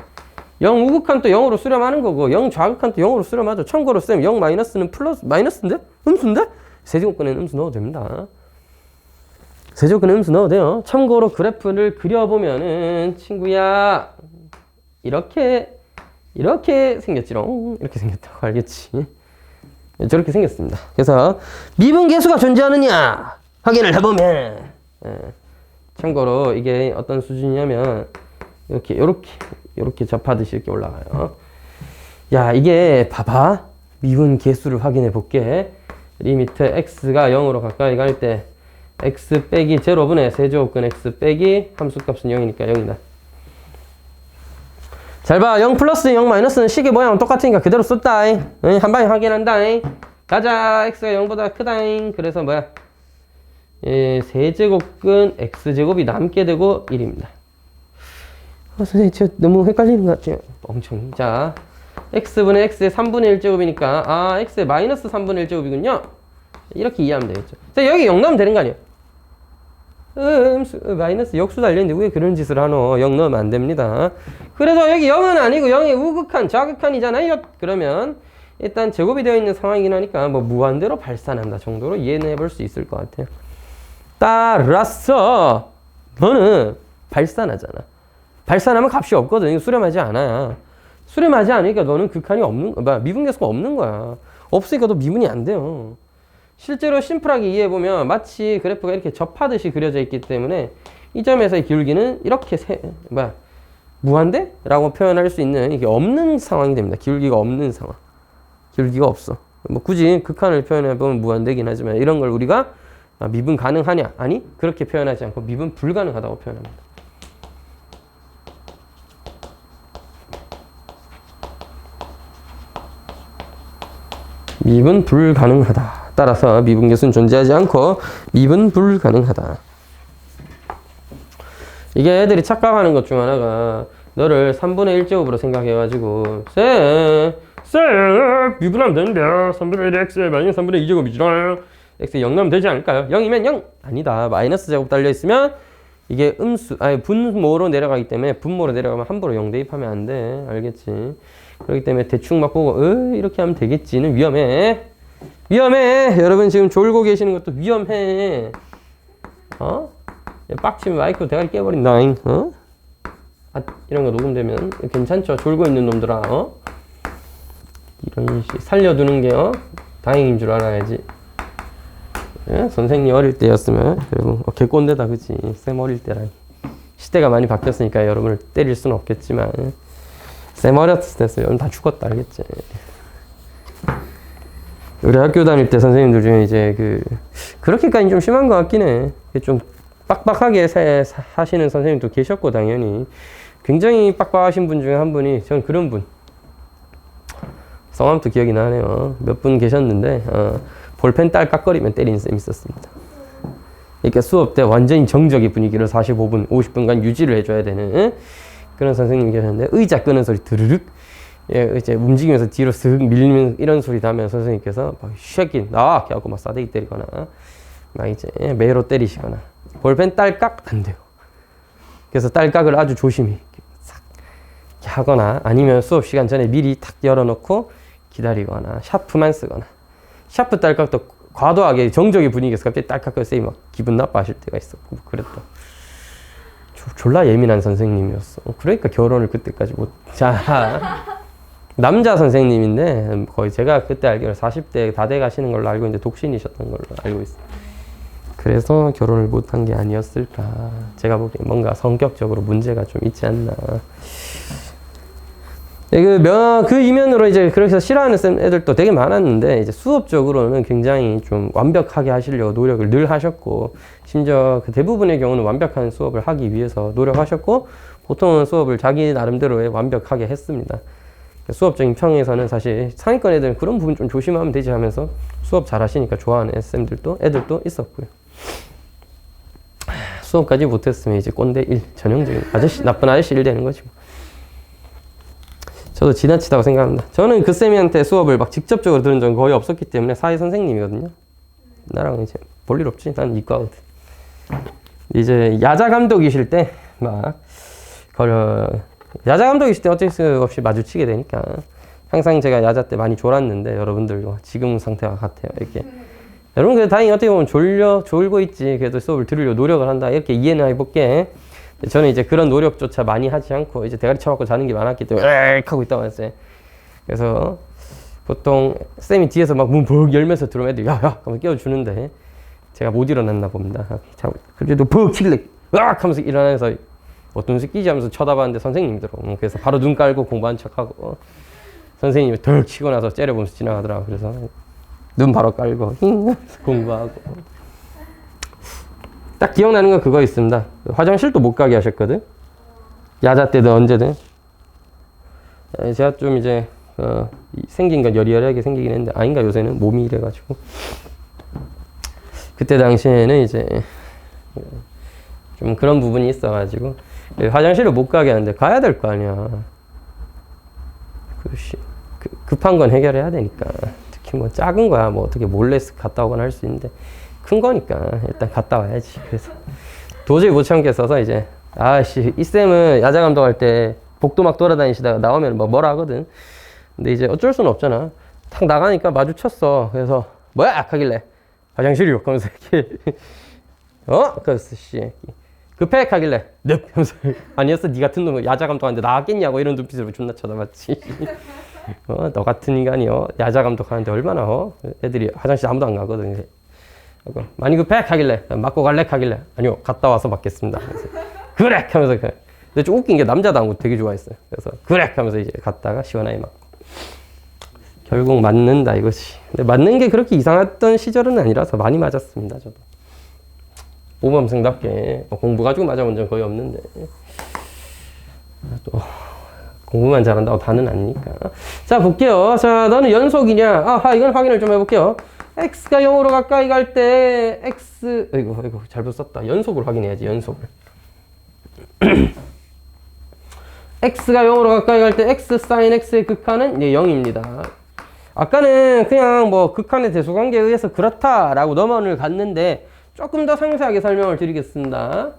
0 우극한 또 0으로 수렴하는 거고 0 좌극한 또 0으로 수렴하죠. 참고로 쌤 0 마이너스는 플러스 마이너스인데? 음수인데? 세제곱근에 음수 넣어도 됩니다. 세제곱근에 음수 넣어도 돼요. 참고로 그래프를 그려보면은 친구야 이렇게 생겼지롱. 이렇게 생겼다고 알겠지? 저렇게 생겼습니다. 그래서 미분계수가 존재하느냐 확인을 해보면 참고로 이게 어떤 수준이냐면 이렇게 접하듯이 이렇게 올라가요. 야 이게 봐봐 미분계수를 확인해 볼게. 리미트 x가 0으로 가까이 갈 때 x 빼기 제로분의 세제곱근 x 빼기 함수값은 0이니까 0이다. 잘 봐. 0 플러스 0 마이너스는 식의 모양은 똑같으니까 그대로 썼다. 한 방에 확인한다. 가자. x가 0보다 크다. 그래서 뭐야? 세제곱근 x제곱이 남게 되고 1입니다. 선생님 저 너무 헷갈리는 것 같아요. 멍청이. 자 x분의 x의 3분의 1제곱이니까 x의 마이너스 3분의 1제곱이군요. 이렇게 이해하면 되겠죠. 자 여기 0 넣으면 되는 거 아니에요? 마이너스 역수 달려있는데 왜 그런 짓을 하노? 0 넣으면 안 됩니다. 그래서 여기 0은 아니고 0의 우극한 좌극한이잖아요. 그러면 일단 제곱이 되어 있는 상황이긴 하니까 뭐 무한대로 발산한다 정도로 이해는 해볼 수 있을 것 같아요. 따라서 너는 발산하잖아. 발산하면 값이 없거든. 이거 수렴하지 않아야. 수렴하지 않으니까 너는 극한이 없는 거야. 미분계수가 없는 거야. 없으니까 너 미분이 안 돼요. 실제로 심플하게 이해해보면 마치 그래프가 이렇게 접하듯이 그려져 있기 때문에 이 점에서의 기울기는 이렇게 무한대? 라고 표현할 수 있는 이게 없는 상황이 됩니다. 기울기가 없는 상황. 기울기가 없어. 뭐 굳이 극한을 표현해보면 무한대긴 하지만 이런 걸 우리가 미분 가능하냐? 아니, 그렇게 표현하지 않고 미분 불가능하다고 표현합니다. 미분 불가능하다. 따라서 미분계수는 존재하지 않고 미분 불가능하다. 이게 애들이 착각하는 것 중 하나가 너를 3분의 1제곱으로 생각해가지고 쌤 미분하면 되는데 3분의 1 x 마이너스 3분의 2제곱이잖아요. x 0 나오면 되지 않을까요? 0이면 0! 아니다. 마이너스 제곱 달려있으면 이게 분모로 내려가기 때문에 분모로 내려가면 함부로 0 대입하면 안 돼. 알겠지? 그렇기 때문에 대충 막 보고 이렇게 하면 되겠지는 위험해. 위험해. 여러분 지금 졸고 계시는 것도 위험해. 빡치면 마이크 대가리 깨버린다. 이런 거 녹음되면 괜찮죠? 졸고 있는 놈들아. 이런 식 살려두는 게 다행인 줄 알아야지. 선생님 어릴 때였으면 그리고 개꼰대다 그치? 쌤 어릴 때라. 시대가 많이 바뀌었으니까 여러분을 때릴 수는 없겠지만 쌤 어렸을 때서 여러분 다 죽었다 알겠지? 우리 학교 다닐 때 선생님들 중에 이제 그렇게까지 좀 심한 것 같긴 해. 좀 빡빡하게 하시는 선생님도 계셨고 당연히 굉장히 빡빡하신 분 중에 한 분이 전 그런 분 성함도 기억이 나네요. 몇 분 계셨는데 볼펜 딸깍거리면 때리는 쌤이 있었습니다. 그러니까 수업 때 완전히 정적인 분위기를 45분, 50분간 유지를 해줘야 되는 그런 선생님이 계셨는데 의자 끄는 소리 드르륵 이제 움직이면서 뒤로 쓱 밀리면 이런 소리 나면 선생님께서 막 쉐긴 나와! 이렇게 하고 막 싸대기 때리거나 막 이제 매로 때리시거나 볼펜 딸깍 안 돼요. 그래서 딸깍을 아주 조심히 싹 하거나 아니면 수업 시간 전에 미리 탁 열어놓고 기다리거나 샤프만 쓰거나 샤프 딸깍도 과도하게 정적인 분위기에서 갑자기 딸깍 쌤이 막 기분 나빠하실 때가 있었고 그랬다. 졸라 예민한 선생님이었어. 그러니까 결혼을 그때까지 못. 자, 남자 선생님인데 거의 제가 그때 알기로 40대 다 돼 가시는 걸로 알고 있는데 독신이셨던 걸로 알고 있어요. 그래서 결혼을 못한 게 아니었을까. 제가 보기엔 뭔가 성격적으로 문제가 좀 있지 않나. 그 이면으로 이제 그래서 싫어하는 애들도 되게 많았는데 이제 수업적으로는 굉장히 좀 완벽하게 하시려고 노력을 늘 하셨고 심지어 그 대부분의 경우는 완벽한 수업을 하기 위해서 노력하셨고 보통은 수업을 자기 나름대로 완벽하게 했습니다. 수업적인 평에서는 사실 상위권 애들은 그런 부분 좀 조심하면 되지 하면서 수업 잘 하시니까 좋아하는 애들도 있었고요. 수업까지 못했으면 이제 꼰대 1, 전형적인 아저씨, 나쁜 아저씨 1 되는 거지 뭐. 저도 지나치다고 생각합니다. 저는 그 쌤한테 수업을 막 직접적으로 들은 적은 거의 없었기 때문에 사회 선생님이거든요. 나랑 이제 볼 일 없지. 난 이과거든. 이제 야자 감독이실 때 막 야자 감독이실 때 어쩔 수 없이 마주치게 되니까 항상 제가 야자 때 많이 졸았는데 여러분들과 지금 상태와 같아요. 이렇게 여러분 그래도 다행히 어떻게 보면 졸고 있지. 그래도 수업을 들으려고 노력을 한다. 이렇게 이해는 해볼게. 저는 이제 그런 노력조차 많이 하지 않고 이제 대가리 쳐맞고 자는 게 많았기 때문에 으악 하고 있다고 했어요. 그래서 보통 쌤이 뒤에서 막 문 벅 열면서 들어오면 애들이 야야 하면 깨워주는데 제가 못 일어났나 봅니다. 그래도 벅 칠래 으악 하면서 일어나서 어떤 새끼지 하면서 쳐다봤는데 선생님이더라고. 그래서 바로 눈 깔고 공부한 척하고 선생님이 덜 치고 나서 째려보면서 지나가더라고. 그래서 눈 바로 깔고 공부하고 딱 기억나는 건 그거 있습니다. 화장실도 못 가게 하셨거든. 야자 때든 언제든. 제가 좀 이제 생긴 건 여리여리하게 생기긴 했는데 아닌가 요새는 몸이 이래가지고 그때 당시에는 이제 좀 그런 부분이 있어가지고 화장실을 못 가게 하는데 가야 될 거 아니야. 급한 건 해결해야 되니까. 특히 뭐 작은 거야 뭐 어떻게 몰래 갔다 오거나 할 수 있는데 큰 거니까 일단 갔다 와야지. 그래서 도저히 못 참겠어서 이제 아씨 이 쌤은 야자 감독할 때 복도 막 돌아다니시다가 나오면 뭐라 하거든. 근데 이제 어쩔 수는 없잖아. 탁 나가니까 마주쳤어. 그래서 뭐야 하길래 화장실이요. 그러면서 이렇게 그래서 씨 급해 하길래 넵 하면서 아니었어 니 같은 놈 야자감독하는데 나왔겠냐고 이런 눈빛으로 존나 쳐다봤지. 너 같은 인간이요 야자감독하는데 얼마나 애들이 화장실 아무도 안 가거든. 이제. 많이 급해 하길래 맞고 갈래 하길래 아니요 갔다 와서 맞겠습니다. 그래 하면서 근데 좀 웃긴 게 남자도 안 되게 좋아했어요. 그래서 그래 하면서 이제 갔다가 시원하게 맞고 결국 맞는다 이거지. 근데 맞는 게 그렇게 이상했던 시절은 아니라서 많이 맞았습니다. 저도 모범생답게 공부 가지고 맞아본 적 거의 없는데 또 공부만 잘한다고 다는 아니니까. 자 볼게요. 자 너는 연속이냐? 아하 이건 확인을 좀 해볼게요. x가 0으로 가까이 갈 때 x 이거 잘못 썼다. 연속을 확인해야지. 연속을 x가 0으로 가까이 갈 때 x sin x의 극한은 0입니다. 아까는 그냥 뭐 극한의 대소관계에 의해서 그렇다라고 넘어를 갔는데 조금 더 상세하게 설명을 드리겠습니다.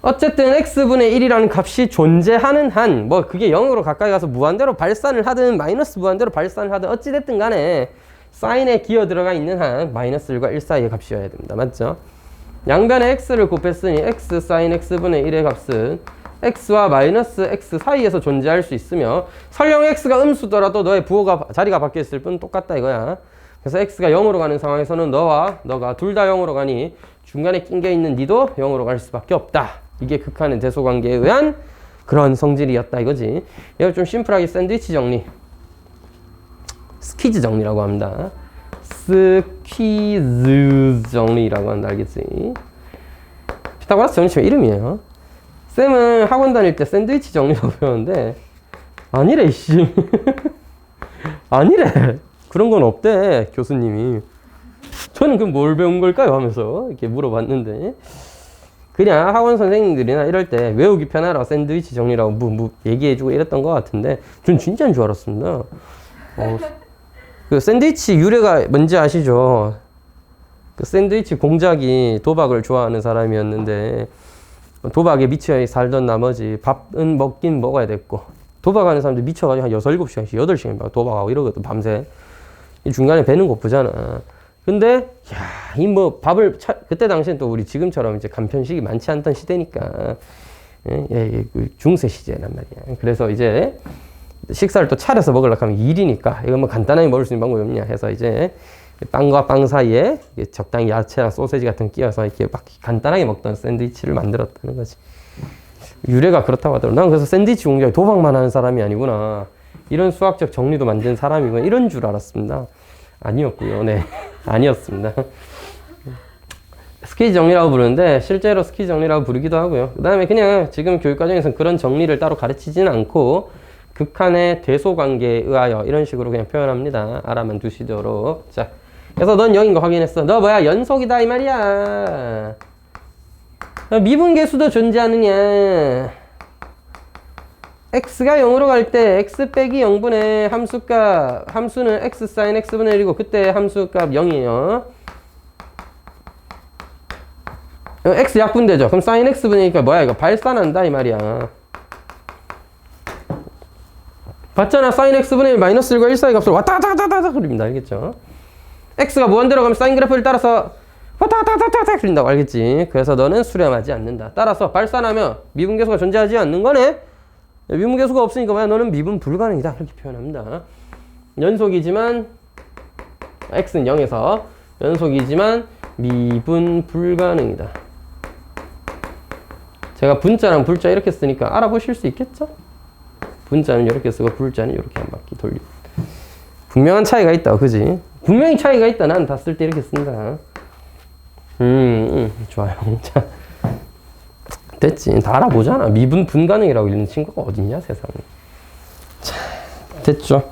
어쨌든 x분의 1이라는 값이 존재하는 한, 뭐 그게 0으로 가까이 가서 무한대로 발산을 하든 마이너스 무한대로 발산을 하든 어찌됐든 간에 사인에 기어 들어가 있는 한 마이너스 1과 1 사이의 값이어야 됩니다. 맞죠? 양변에 x를 곱했으니 x sin x분의 1의 값은 x와 마이너스 x 사이에서 존재할 수 있으며 설령 x가 음수더라도 너의 부호가 자리가 바뀌었을 뿐 똑같다 이거야. 그래서 x가 0으로 가는 상황에서는 너가 둘 다 0으로 가니 중간에 낀 게 있는 니도 0으로 갈 수밖에 없다. 이게 극한의 대소관계에 의한 그런 성질이었다 이거지. 이걸 좀 심플하게 샌드위치 정리, 스퀴즈 정리라고 합니다. 스퀴즈 정리라고 한다 알겠지? 피타고라스 정리치면 이름이에요. 쌤은 학원 다닐 때 샌드위치 정리라고 배웠는데 아니래 이씨. 아니래. 그런 건 없대 교수님이. 저는 그럼 뭘 배운 걸까요? 하면서 이렇게 물어봤는데 그냥 학원 선생님들이나 이럴 때 외우기 편하라고 샌드위치 정리라고 얘기해주고 이랬던 것 같은데 전 진짜인 줄 알았습니다. 그 샌드위치 유래가 뭔지 아시죠? 그 샌드위치 공작이 도박을 좋아하는 사람이었는데 도박에 미쳐 살던 나머지 밥은 먹긴 먹어야 됐고 도박하는 사람들 미쳐가지고 한 6, 7시간씩 8시간 도박하고 이러거든 밤새. 이 중간에 배는 고프잖아. 근데 이 뭐 밥을 그때 당시엔 또 우리 지금처럼 이제 간편식이 많지 않던 시대니까 중세 시제란 말이야. 그래서 이제 식사를 또 차려서 먹으려고 하면 일이니까 이거 뭐 간단하게 먹을 수 있는 방법이 없냐 해서 이제 빵과 빵 사이에 적당히 야채랑 소세지 같은 거 끼워서 이렇게 막 간단하게 먹던 샌드위치를 만들었다는 거지. 유래가 그렇다고 하더라고. 난 그래서 샌드위치 공작에 도박만 하는 사람이 아니구나. 이런 수학적 정리도 만든 사람이구나. 이런 줄 알았습니다. 아니었고요. 네. 아니었습니다. 스퀴즈 정리라고 부르는데 실제로 스퀴즈 정리라고 부르기도 하고요. 그 다음에 그냥 지금 교육과정에서는 그런 정리를 따로 가르치지는 않고 극한의 대소관계에 의하여 이런 식으로 그냥 표현합니다. 알아만 두시도록. 자, 그래서 넌 0인 거 확인했어. 너 뭐야? 연속이다 이 말이야. 미분계수도 존재하느냐. x가 0으로 갈 때 x 빼기 0분의 함수는 x sin x분의 1이고 그때 함수값 0이에요. x 약분되죠. 그럼 sin x분의 1이니까 뭐야 이거 발산한다 이 말이야. 봤잖아. sin x분의 1 마이너스 1과 1 사이 값을 왔다 갔다 갔다 갔다 그립니다. 알겠죠? x가 무한대로 가면 사인 그래프를 따라서 왔다 갔다 갔다 갔다 그린다고 알겠지? 그래서 너는 수렴하지 않는다. 따라서 발산하면 미분계수가 존재하지 않는 거네. 미분계수가 없으니까 뭐야 너는 미분 불가능이다 이렇게 표현합니다. 연속이지만 x는 0에서 연속이지만 미분 불가능이다. 제가 분자랑 불자 이렇게 쓰니까 알아보실 수 있겠죠? 분자는 이렇게 쓰고 불자는 이렇게 한 바퀴 돌리고 분명한 차이가 있다 그지? 분명히 차이가 있다. 난 다 쓸 때 이렇게 쓴다. 좋아요. 자 됐지. 다 알아보잖아. 미분 불가능이라고 읽는 친구가 어딨냐 세상에. 자, 됐죠.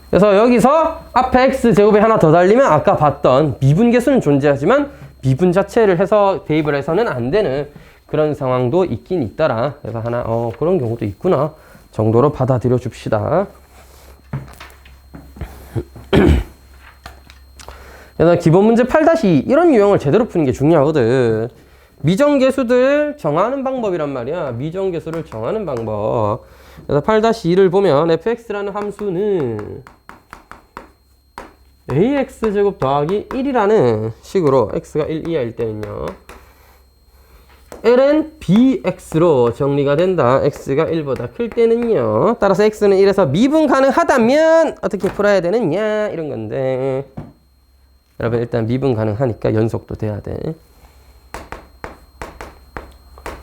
그래서 여기서 앞에 x제곱에 하나 더 달리면 아까 봤던 미분계수는 존재하지만 미분 자체를 해서 대입을 해서는 안 되는 그런 상황도 있긴 있더라. 그래서 하나 그런 경우도 있구나 정도로 받아들여 줍시다. 그래서 기본 문제 8-2 이런 유형을 제대로 푸는 게 중요하거든. 미정계수들 정하는 방법이란 말이야. 미정계수를 정하는 방법. 그래서 8-2를 보면 fx라는 함수는 AX제곱 더하기 1이라는 식으로 x가 1 이하일 때는요. ln bx로 정리가 된다. x가 1보다 클 때는요. 따라서 x는 1에서 미분 가능하다면 어떻게 풀어야 되느냐 이런 건데 여러분 일단 미분 가능하니까 연속도 돼야 돼.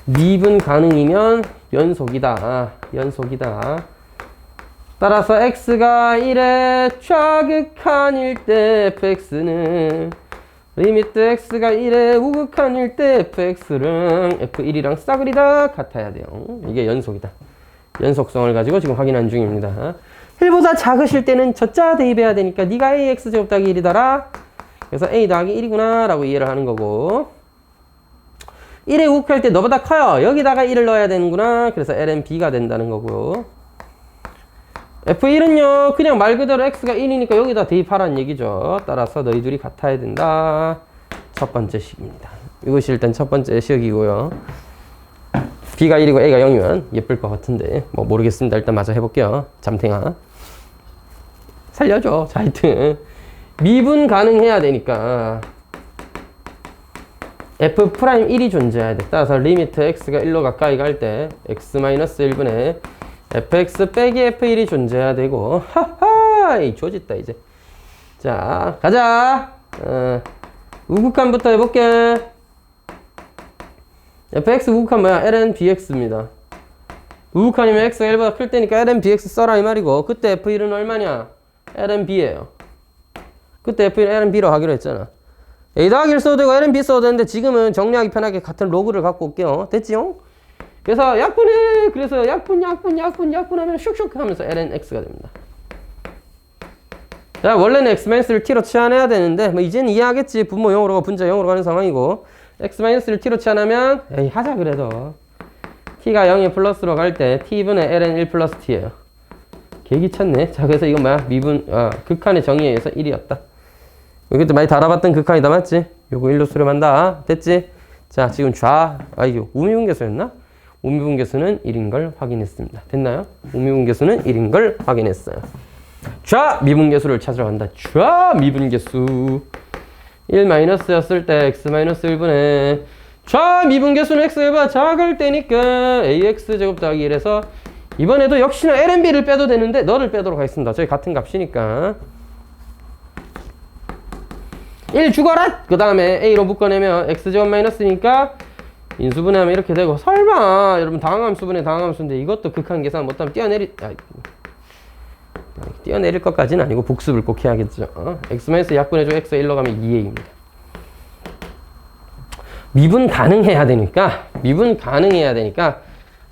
미분 가능이면 연속이다. 연속이다. 따라서 x가 1에 좌극한일 때 fx는 리미트 x가 1에 우극한일 때 fx랑 f1이랑 싸그리다 같아야 돼요. 이게 연속이다. 연속성을 가지고 지금 확인한 중입니다. 1보다 작으실 때는 저자 대입해야 되니까 네가 ax 제곱 더하기 1이더라. 그래서 a 더하기 1이구나 라고 이해를 하는 거고 1에 우극할 때 너보다 커요. 여기다가 1을 넣어야 되는구나. 그래서 ln b가 된다는 거고요. F1은요, 그냥 말 그대로 X가 1이니까 여기다 대입하라는 얘기죠. 따라서 너희 둘이 같아야 된다. 첫 번째 식입니다. 이것이 일단 첫 번째 식이고요. B가 1이고 A가 0이면 예쁠 것 같은데, 뭐 모르겠습니다. 일단 마저 해볼게요. 잠탱아. 살려줘. 자, 하여튼. 미분 가능해야 되니까, F'1이 존재해야 돼. 따라서 리미트 X가 1로 가까이 갈 때, X-1분의 fx 빼기 f1이 존재해야 되고 하하 이 조짓다 이제. 자 가자. 우극한부터 해볼게. fx 우극한 뭐야? ln bx입니다. 우극한이면 x가 1보다 클 때니까 ln bx 써라 이 말이고 그때 f1은 얼마냐? ln b예요. 그때 f1은 ln b로 하기로 했잖아. a 더하기 1 써도 되고 ln b 써도 되는데 지금은 정리하기 편하게 같은 로그를 갖고 올게요. 됐지요? 그래서 약분해. 그래서 약분 하면 슉슉 하면서 ln x가 됩니다. 자, 원래는 x-를 t로 치환해야 되는데 뭐 이제는 이해하겠지. 분모 0으로 분자 0으로 가는 상황이고 x-를 t로 치환하면 에이 하자 그래도 t가 0이 플러스로 갈 때 t분의 ln 1 플러스 t예요. 개기쳤네. 자, 그래서 이건 뭐야? 미분 극한의 정의에 의해서 1이었다. 여기도 많이 달아봤던 극한이다 맞지? 요거 1로 수렴한다. 됐지? 자, 지금 이거 우미분계수였나? 우미분계수는 1인 걸 확인했습니다. 됐나요? 우미분계수는 1인 걸 확인했어요. 좌 미분계수를 찾으러 간다. 좌 미분계수 1-였을 때 x-1분의 좌 미분계수는 x가 1보다 작을 때니까 ax 제곱 더하기 1에서 이번에도 역시나 ln b를 빼도 되는데 너를 빼도록 하겠습니다. 저희 같은 값이니까 1 죽어라! 그 다음에 a로 묶어내면 x제곱 마이너스니까 인수분해하면 이렇게 되고 설마 여러분 다항함수분의 다항함수인데 이것도 극한 계산 못하면 뛰어내릴 것까지는 아니고 복습을 꼭 해야겠죠. x-, 약분해줘 x가 1로 가면 2a입니다. 미분 가능해야 되니까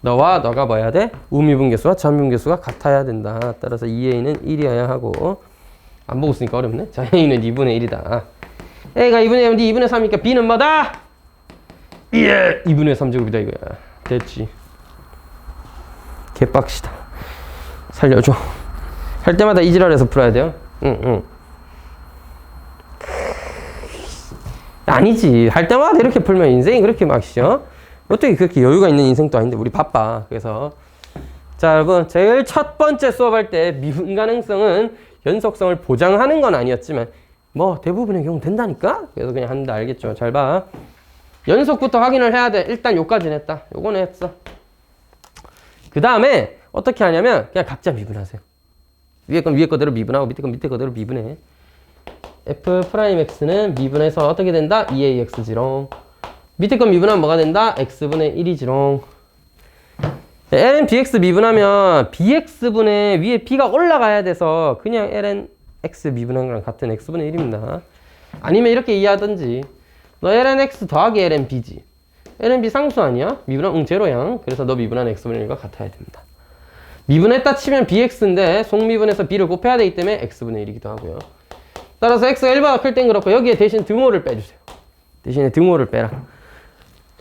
너와 너가 뭐 해야 돼? 우미분계수와 전미분계수가 같아야 된다. 따라서 2a는 1이어야 하고 안 보고 쓰니까 어렵네. 자, a는 2분의 1이다. a가 2분의 1인데 2분의 3이니까 b는 뭐다? 예! 2분의 3제곱이다 이거야. 됐지. 개빡시다. 살려줘. 할 때마다 이 지랄해서 풀어야 돼요. 응. 아니지. 할 때마다 이렇게 풀면 인생이 그렇게 막 어떻게 그렇게 여유가 있는 인생도 아닌데 우리 바빠. 그래서 자 여러분 제일 첫 번째 수업할 때 미분 가능성은 연속성을 보장하는 건 아니었지만 뭐 대부분의 경우 된다니까? 그래서 그냥 하는데 알겠죠. 잘 봐. 연속부터 확인을 해야 돼. 일단 요까지는 했다. 요거는 했어. 그 다음에 어떻게 하냐면 그냥 각자 미분하세요. 위에 건 위에 거대로 미분하고 밑에 건 밑에 거대로 미분해. f'x는 미분해서 어떻게 된다? 2ax지롱. 밑에 건 미분하면 뭐가 된다? x분의 1이지롱. ln bx 미분하면 bx분의 위에 b가 올라가야 돼서 그냥 ln x 미분한 거랑 같은 x분의 1입니다. 아니면 이렇게 이해하든지 너 ln x 더하기 ln b지. ln b 상수 아니야? 미분하면 제로야. 그래서 너 미분한 x분의 1과 같아야 됩니다. 미분했다 치면 bx인데 속미분해서 b를 곱해야 되기 때문에 x분의 1이기도 하고요. 따라서 x가 1보다 클 땐 그렇고 여기에 대신 등호를 빼주세요. 대신에 등호를 빼라.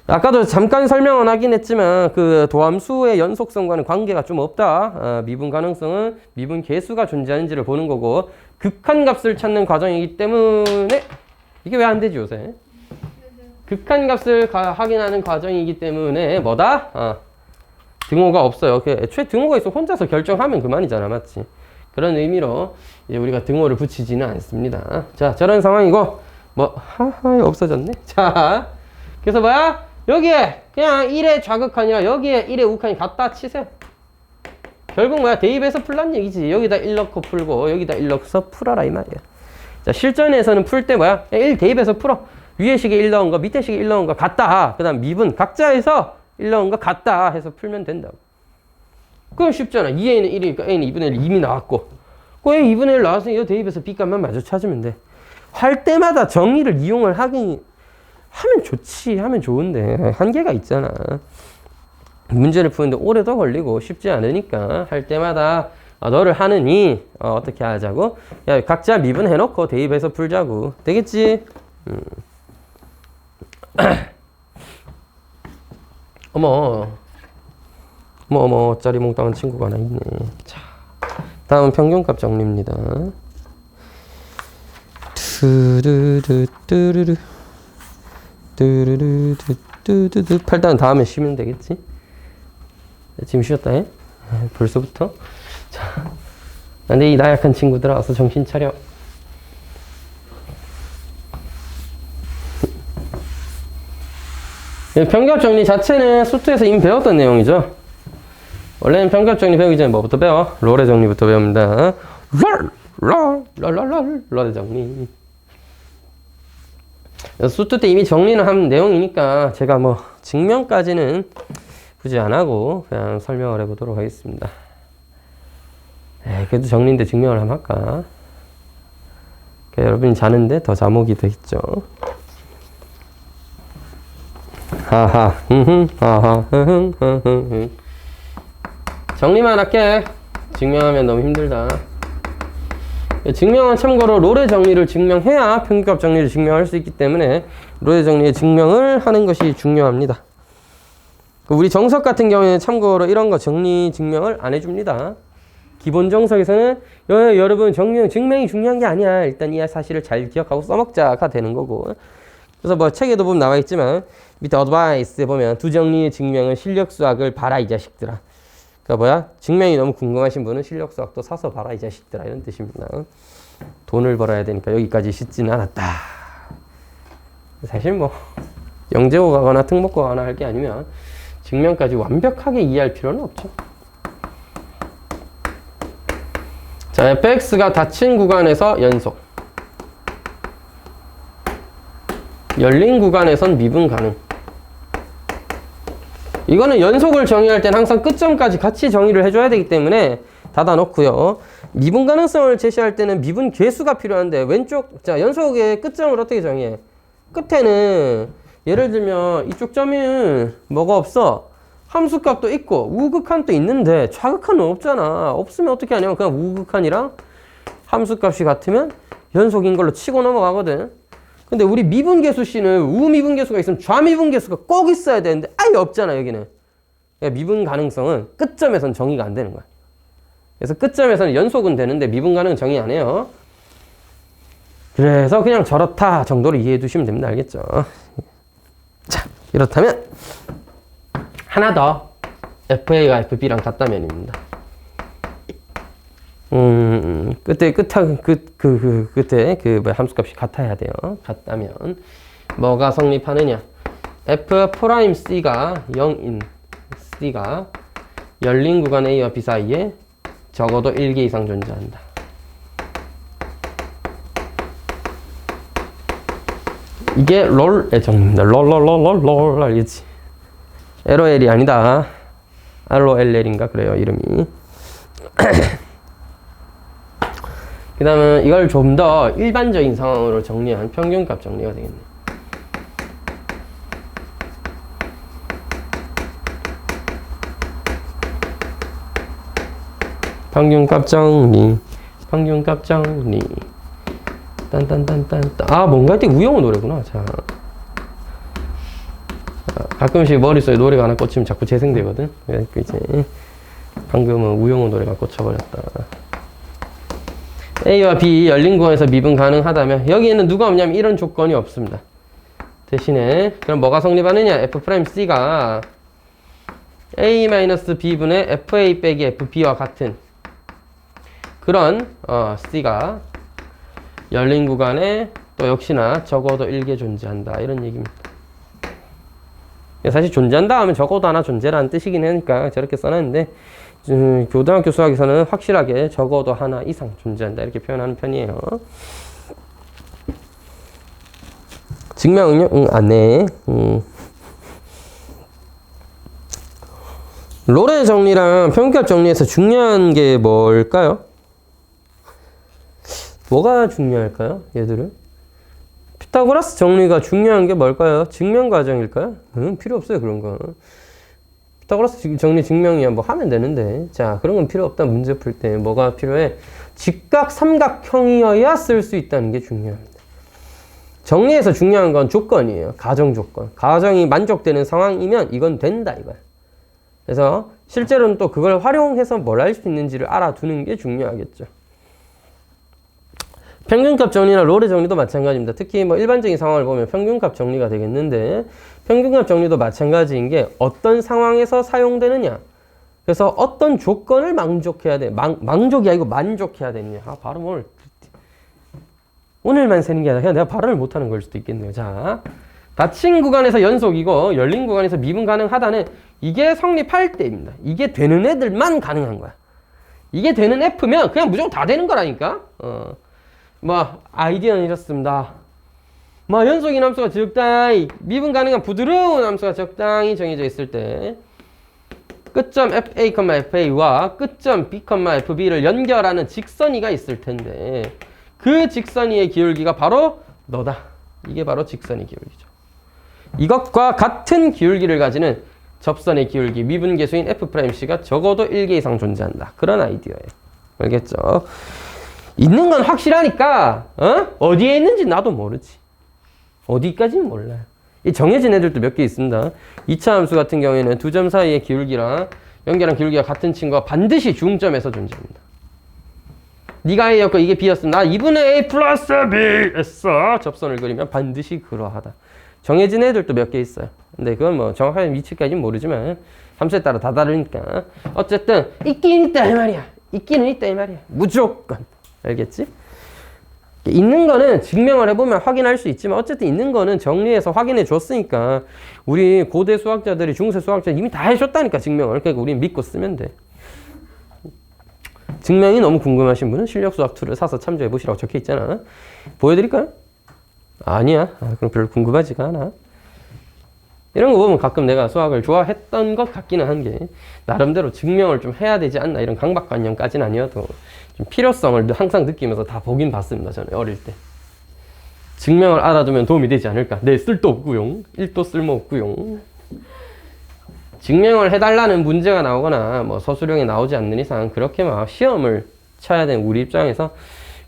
아까도 잠깐 설명은 하긴 했지만 그 도함수의 연속성과는 관계가 좀 없다. 미분 가능성은 미분 계수가 존재하는지를 보는 거고 극한값을 찾는 과정이기 때문에 이게 왜 안 되지 요새? 극한값을 확인하는 과정이기 때문에 뭐다? 등호가 없어요. 애초에 등호가 있어 혼자서 결정하면 그만이잖아. 맞지? 그런 의미로 이제 우리가 등호를 붙이지는 않습니다. 자, 저런 상황이고 뭐 하하 없어졌네. 자, 그래서 뭐야? 여기에 그냥 1의 좌극한이랑 여기에 1의 우극한이 갖다 치세요. 결국 뭐야? 대입해서 풀란 얘기지. 여기다 1 넣고 풀고 여기다 1 넣어서 풀어라 이 말이야. 자, 실전에서는 풀 때 뭐야? 1 대입해서 풀어. 위에 식에 1 넣은 거, 밑에 식에 1 넣은 거 같다. 그 다음 미분 각자에서 1 넣은 거 같다 해서 풀면 된다고. 그럼 쉽잖아. 2a는 1이니까 a는 2분의 1 이미 나왔고, 그 a 2분의 1 나왔으니 이 대입해서 b값만 마저 찾으면 돼. 할 때마다 정의를 이용을 하면 좋지. 하면 좋은데 한계가 있잖아. 문제를 푸는데 오래도 걸리고 쉽지 않으니까 할 때마다 너를 하느니 어떻게 하자고? 야, 각자 미분 해놓고 대입해서 풀자고. 되겠지? 어머 짜리몽땅한 친구가 하나 있네. 자, 다음은 평균값 정리입니다. 뚜루루 8단 다음에 쉬면 되겠지? 지금 쉬었다 해? 벌써부터? 자, 근데 이 나약한 친구들아 어서 정신 차려. 평균값 정리 자체는 수트에서 이미 배웠던 내용이죠. 원래는 평균값 정리 배우기 전에 뭐부터 배워? 롤의 정리부터 배웁니다. 롤의 정리. 수트 때 이미 정리는 한 내용이니까 제가 뭐 증명까지는 굳이 안 하고 그냥 설명을 해보도록 하겠습니다. 그래도 정리인데 증명을 한번 할까? 여러분이 자는데 더 자목이 되겠죠. 하하, 하하, 정리만 할게. 증명하면 너무 힘들다. 증명은 참고로 롤의 정리를 증명해야 평균값 정리를 증명할 수 있기 때문에 롤의 정리의 증명을 하는 것이 중요합니다. 우리 정석 같은 경우에는 참고로 이런 거 정리 증명을 안 해줍니다. 기본 정석에서는 여러분 증명이 중요한 게 아니야. 일단 이 사실을 잘 기억하고 써먹자가 되는 거고. 그래서 뭐 책에도 보면 나와 있지만 밑에 어드바이스에 보면 두 정리의 증명은 실력 수학을 봐라 이 자식들아. 그러니까 뭐야? 증명이 너무 궁금하신 분은 실력 수학도 사서 봐라 이 자식들아 이런 뜻입니다. 돈을 벌어야 되니까 여기까지 쉽지는 않았다. 사실 뭐 영재고 가거나 특목고 가거나 할 게 아니면 증명까지 완벽하게 이해할 필요는 없죠. 자, fx가 닫힌 구간에서 연속, 열린 구간에선 미분 가능. 이거는 연속을 정의할 땐 항상 끝점까지 같이 정의를 해줘야 되기 때문에 닫아 놓고요. 미분 가능성을 제시할 때는 미분 계수가 필요한데 왼쪽, 자, 연속의 끝점을 어떻게 정의해? 끝에는 예를 들면 이쪽 점은 뭐가 없어? 함수값도 있고 우극한도 있는데 좌극한은 없잖아. 없으면 어떻게 하냐면 그냥 우극한이랑 함수값이 같으면 연속인 걸로 치고 넘어가거든. 근데 우리 미분계수 C는 우미분계수가 있으면 좌미분계수가 꼭 있어야 되는데 아예 없잖아 여기는. 그러니까 미분 가능성은 끝점에서는 정의가 안 되는 거야. 그래서 끝점에서는 연속은 되는데 미분 가능은 정의 안 해요. 그래서 그냥 저렇다 정도로 이해해 두시면 됩니다. 알겠죠? 자, 이렇다면 하나 더 FA가 FB랑 같다면입니다. 끝에 함수값이 같아야 돼요. 같다면 뭐가 성립하느냐? F'C가 0인 C가 열린 구간 A와 B 사이에 적어도 1개 이상 존재한다. 이게 롤의 정리입니다. 롤 알겠지? LOL이 아니다. ROLL인가 그래요 이름이. 그 다음은 이걸 좀 더 일반적인 상황으로 정리한 평균값 정리가 되겠네. 평균값 정리. 딴딴딴딴. 아, 뭔가 할 우영우 노래구나. 자, 가끔씩 머릿속에 노래가 하나 꽂히면 자꾸 재생되거든. 그래서 이제 방금은 우영우 노래가 꽂혀버렸다. A와 B 열린 구간에서 미분 가능하다면 여기에는 누가 없냐면 이런 조건이 없습니다. 대신에 그럼 뭐가 성립하느냐? F'C가 A-B분의 FA 빼기 FB와 같은 그런 C가 열린 구간에 또 역시나 적어도 1개 존재한다 이런 얘기입니다. 사실 존재한다 하면 적어도 하나 존재라는 뜻이긴 하니까 저렇게 써놨는데 교등학교 수학에서는 확실하게 적어도 하나 이상 존재한다 이렇게 표현하는 편이에요. 증명은요? 네. 롤의 정리랑 평균값 정리에서 중요한 게 뭘까요? 뭐가 중요할까요? 얘들은? 피타고라스 정리가 중요한 게 뭘까요? 증명 과정일까요? 필요 없어요 그런 거. 피타고라스 정리 증명이야 뭐 하면 되는데. 자, 그런 건 필요 없다. 문제 풀 때 뭐가 필요해? 직각 삼각형이어야 쓸 수 있다는 게 중요합니다. 정리에서 중요한 건 조건이에요. 가정 조건. 가정이 만족되는 상황이면 이건 된다 이거야. 그래서 실제로는 또 그걸 활용해서 뭘 할 수 있는지를 알아두는 게 중요하겠죠. 평균값 정리나 롤의 정리도 마찬가지입니다. 특히 뭐 일반적인 상황을 보면 평균값 정리가 되겠는데 평균값 정리도 마찬가지인 게 어떤 상황에서 사용되느냐. 그래서 어떤 조건을 만족해야 돼. 만족이 아니고 만족해야 되느냐. 발음을 오늘만 세는 게 아니라 그냥 내가 발음을 못하는 걸 수도 있겠네요. 자, 닫힌 구간에서 연속이고 열린 구간에서 미분 가능하다는 이게 성립할 때입니다. 이게 되는 애들만 가능한 거야. 이게 되는 F면 그냥 무조건 다 되는 거라니까. 뭐 아이디어는 이렇습니다. 뭐 연속인 함수가 적당히 미분 가능한 부드러운 함수가 적당히 정해져 있을 때 끝점 FA, FA와 끝점 B, FB를 연결하는 직선이가 있을 텐데 그 직선이의 기울기가 바로 너다. 이게 바로 직선의 기울기죠. 이것과 같은 기울기를 가지는 접선의 기울기 미분계수인 F'C가 적어도 1개 이상 존재한다. 그런 아이디어예요. 알겠죠? 있는 건 확실하니까 어디에 있는지 나도 모르지. 어디까지는 몰라요. 이 정해진 애들도 몇 개 있습니다. 2차 함수 같은 경우에는 두 점 사이의 기울기랑 연결한 기울기가 같은 친구가 반드시 중점에서 존재합니다. 네가 A였고 이게 B였으면 나 2분의 A 플러스 B 했어. 접선을 그리면 반드시 그러하다. 정해진 애들도 몇 개 있어요. 근데 그건 뭐 정확한 위치까지는 모르지만 함수에 따라 다 다르니까 어쨌든 있긴 있다 이 말이야. 있기는 있다 이 말이야. 무조건. 알겠지? 있는 거는 증명을 해보면 확인할 수 있지만 어쨌든 있는 거는 정리해서 확인해 줬으니까 우리 고대 수학자들이 중세 수학자들이 이미 다 해줬다니까 증명을. 그러니까 우린 믿고 쓰면 돼. 증명이 너무 궁금하신 분은 실력 수학 2를 사서 참조해 보시라고 적혀 있잖아. 보여드릴까요? 아니야. 그럼 별로 궁금하지가 않아. 이런 거 보면 가끔 내가 수학을 좋아했던 것 같기는 한 게 나름대로 증명을 좀 해야 되지 않나 이런 강박관념까지는 아니어도 좀 필요성을 항상 느끼면서 다 보긴 봤습니다. 저는 어릴 때. 증명을 알아두면 도움이 되지 않을까. 네, 쓸도 없고요. 1도 쓸모 없고요. 증명을 해달라는 문제가 나오거나 뭐 서술형이 나오지 않는 이상 그렇게 막 시험을 쳐야 되는 우리 입장에서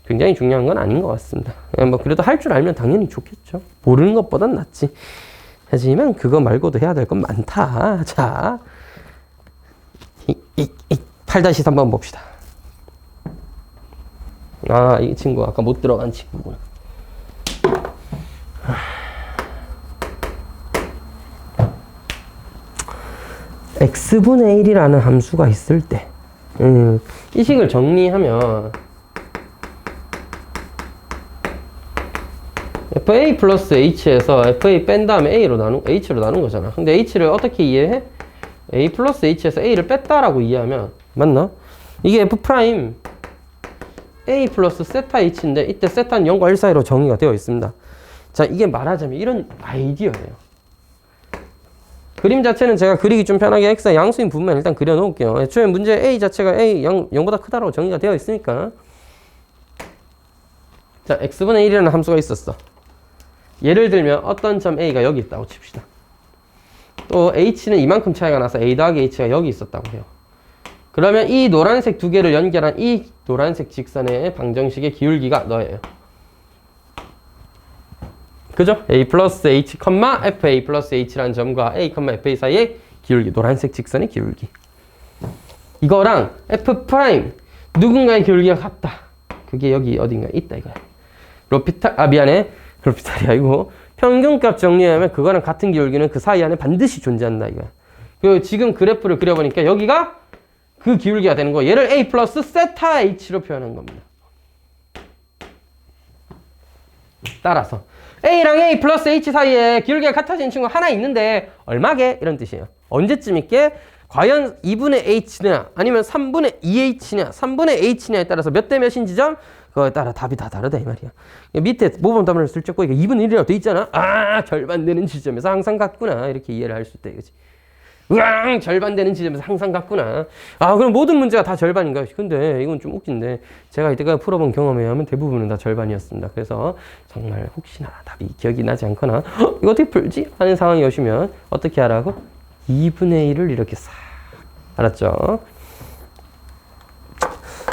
굉장히 중요한 건 아닌 것 같습니다. 뭐 그래도 할 줄 알면 당연히 좋겠죠. 모르는 것보단 낫지. 하지만 그거 말고도 해야 될 건 많다. 자, 8-3번 봅시다. 아, 이 친구 아까 못 들어간 친구구나. x분의 1이라는 함수가 있을 때 이 식을 정리하면 fa 플러스 h에서 fa 뺀 다음에 h로 나눈 거잖아. 근데 h를 어떻게 이해해? a 플러스 h에서 a를 뺐다라고 이해하면 맞나? 이게 f 프라임 a 플러스 세타 h인데 이때 세타는 0과 1 사이로 정의가 되어 있습니다. 자, 이게 말하자면 이런 아이디어예요. 그림 자체는 제가 그리기 좀 편하게 x의 양수인 부분만 일단 그려놓을게요. 애초에 문제 a 자체가 a 0보다 크다라고 정의가 되어 있으니까. 자, x분의 1이라는 함수가 있었어. 예를 들면 어떤 점 a가 여기 있다고 칩시다. 또 h는 이만큼 차이가 나서 a 더하기 h가 여기 있었다고 해요. 그러면 이 노란색 두 개를 연결한 이 노란색 직선의 방정식의 기울기가 너예요. 그죠? a 플러스 h, fa 플러스 h라는 점과 a, fa 사이의 기울기, 노란색 직선의 기울기. 이거랑 f 프라임 누군가의 기울기가 같다. 그게 여기 어딘가에 있다 이거야. 로피탈이 아니고 평균값 정리하면 그거랑 같은 기울기는 그 사이 안에 반드시 존재한다 이거야. 그리고 지금 그래프를 그려보니까 여기가 그 기울기가 되는 거. 얘를 A 플러스 세타 H로 표현한 겁니다. 따라서 A랑 A 플러스 H 사이에 기울기가 같아진 친구 하나 있는데 얼마게? 이런 뜻이에요. 언제쯤 있게? 과연 2분의 H냐 아니면 3분의 2H냐 3분의 H냐에 따라서 몇 대 몇인 지점? 그거에 따라 답이 다 다르다 이 말이야. 밑에 모범 답안을 슬쩍 보니까 2분의 1이라고 돼 있잖아. 아 절반 되는 지점에서 항상 같구나 이렇게 이해를 할 수 있다 이거지. 으앙 절반 되는 지점에서 항상 같구나. 아 그럼 모든 문제가 다 절반인가? 근데 이건 좀 웃긴데 제가 이때까지 풀어본 경험에 의하면 대부분은 다 절반이었습니다. 그래서 정말 혹시나 답이 기억이 나지 않거나 이거 어떻게 풀지? 하는 상황이 오시면 어떻게 하라고? 2분의 1을 이렇게 싹 알았죠?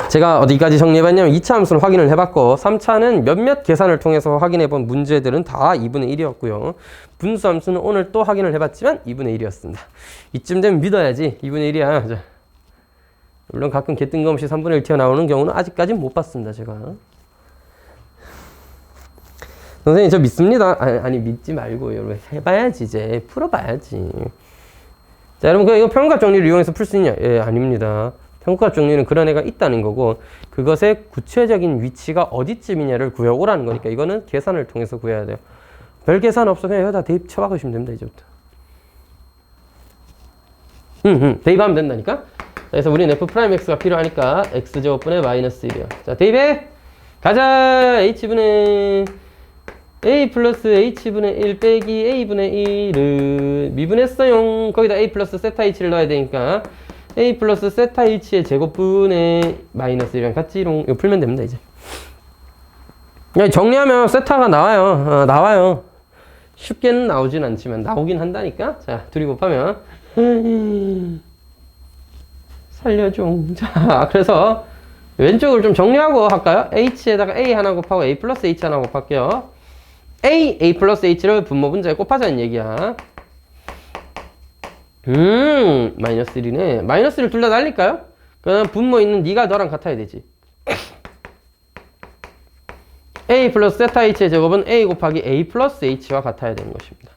제가 어디까지 정리해봤냐면 2차 함수는 확인을 해봤고 3차는 몇몇 계산을 통해서 확인해본 문제들은 다 2분의 1이었고요. 분수 함수는 오늘 또 확인을 해봤지만 2분의 1이었습니다. 이쯤 되면 믿어야지 2분의 1이야. 자, 물론 가끔 개 뜬금없이 3분의 1 튀어나오는 경우는 아직까지는 못 봤습니다. 제가. 선생님 저 믿습니다. 아니 믿지 말고 여러분 해봐야지 이제 풀어봐야지. 자 여러분 이거 평가 정리를 이용해서 풀 수 있냐? 예 아닙니다. 평가 정리는 그런 애가 있다는 거고 그것의 구체적인 위치가 어디쯤이냐를 구해오라는 거니까 이거는 계산을 통해서 구해야 돼요. 별 계산 없어 그냥 여기다 대입 쳐박으시면 됩니다. 이제부터. 대입하면 된다니까. 그래서 우리는 F'X가 필요하니까 X제곱분의 마이너스 1이요. 자 대입해. 가자. H분의 A 플러스 H분의 1 빼기 A분의 1을 미분했어요. 거기다 A 플러스 세타 H를 넣어야 되니까 A 플러스 세타 H의 제곱분의 마이너스 1이랑 같지롱. 이거 풀면 됩니다 이제. 정리하면 세타가 나와요. 나와요. 쉽게는 나오진 않지만 나오긴 한다니까. 자 둘이 곱하면 살려줘. 자 그래서 왼쪽을 좀 정리하고 할까요? H에다가 A 하나 곱하고 A 플러스 H 하나 곱할게요. A 플러스 H를 분모 분자에 곱하자는 얘기야. 마이너스 1이네. 마이너스를 둘 다 날릴까요? 그럼 분모 있는 네가 너랑 같아야 되지. A 플러스 세타 H의 제곱은 A 곱하기 A 플러스 H와 같아야 되는 것입니다.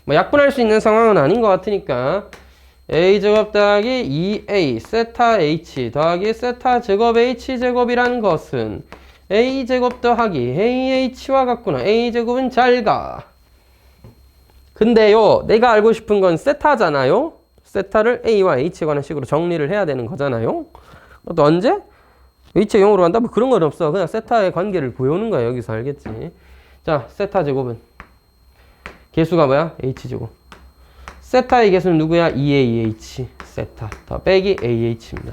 뭐 약분할 수 있는 상황은 아닌 것 같으니까 A 제곱 더하기 2A 세타 H 더하기 세타 제곱 H 제곱이란 것은 A 제곱 더하기 AH와 같구나. A 제곱은 잘 가. 근데요, 내가 알고 싶은 건 세타잖아요. 세타를 A와 H에 관한 식으로 정리를 해야 되는 거잖아요. 또 언제? H가 0으로 간다? 뭐 그런 건 없어. 그냥 세타의 관계를 구해오는 거야. 여기서 알겠지? 자, 세타 제곱은 개수가 뭐야? H 제곱. 세타의 개수는 누구야? 2AH 세타 더 빼기 AH입니다.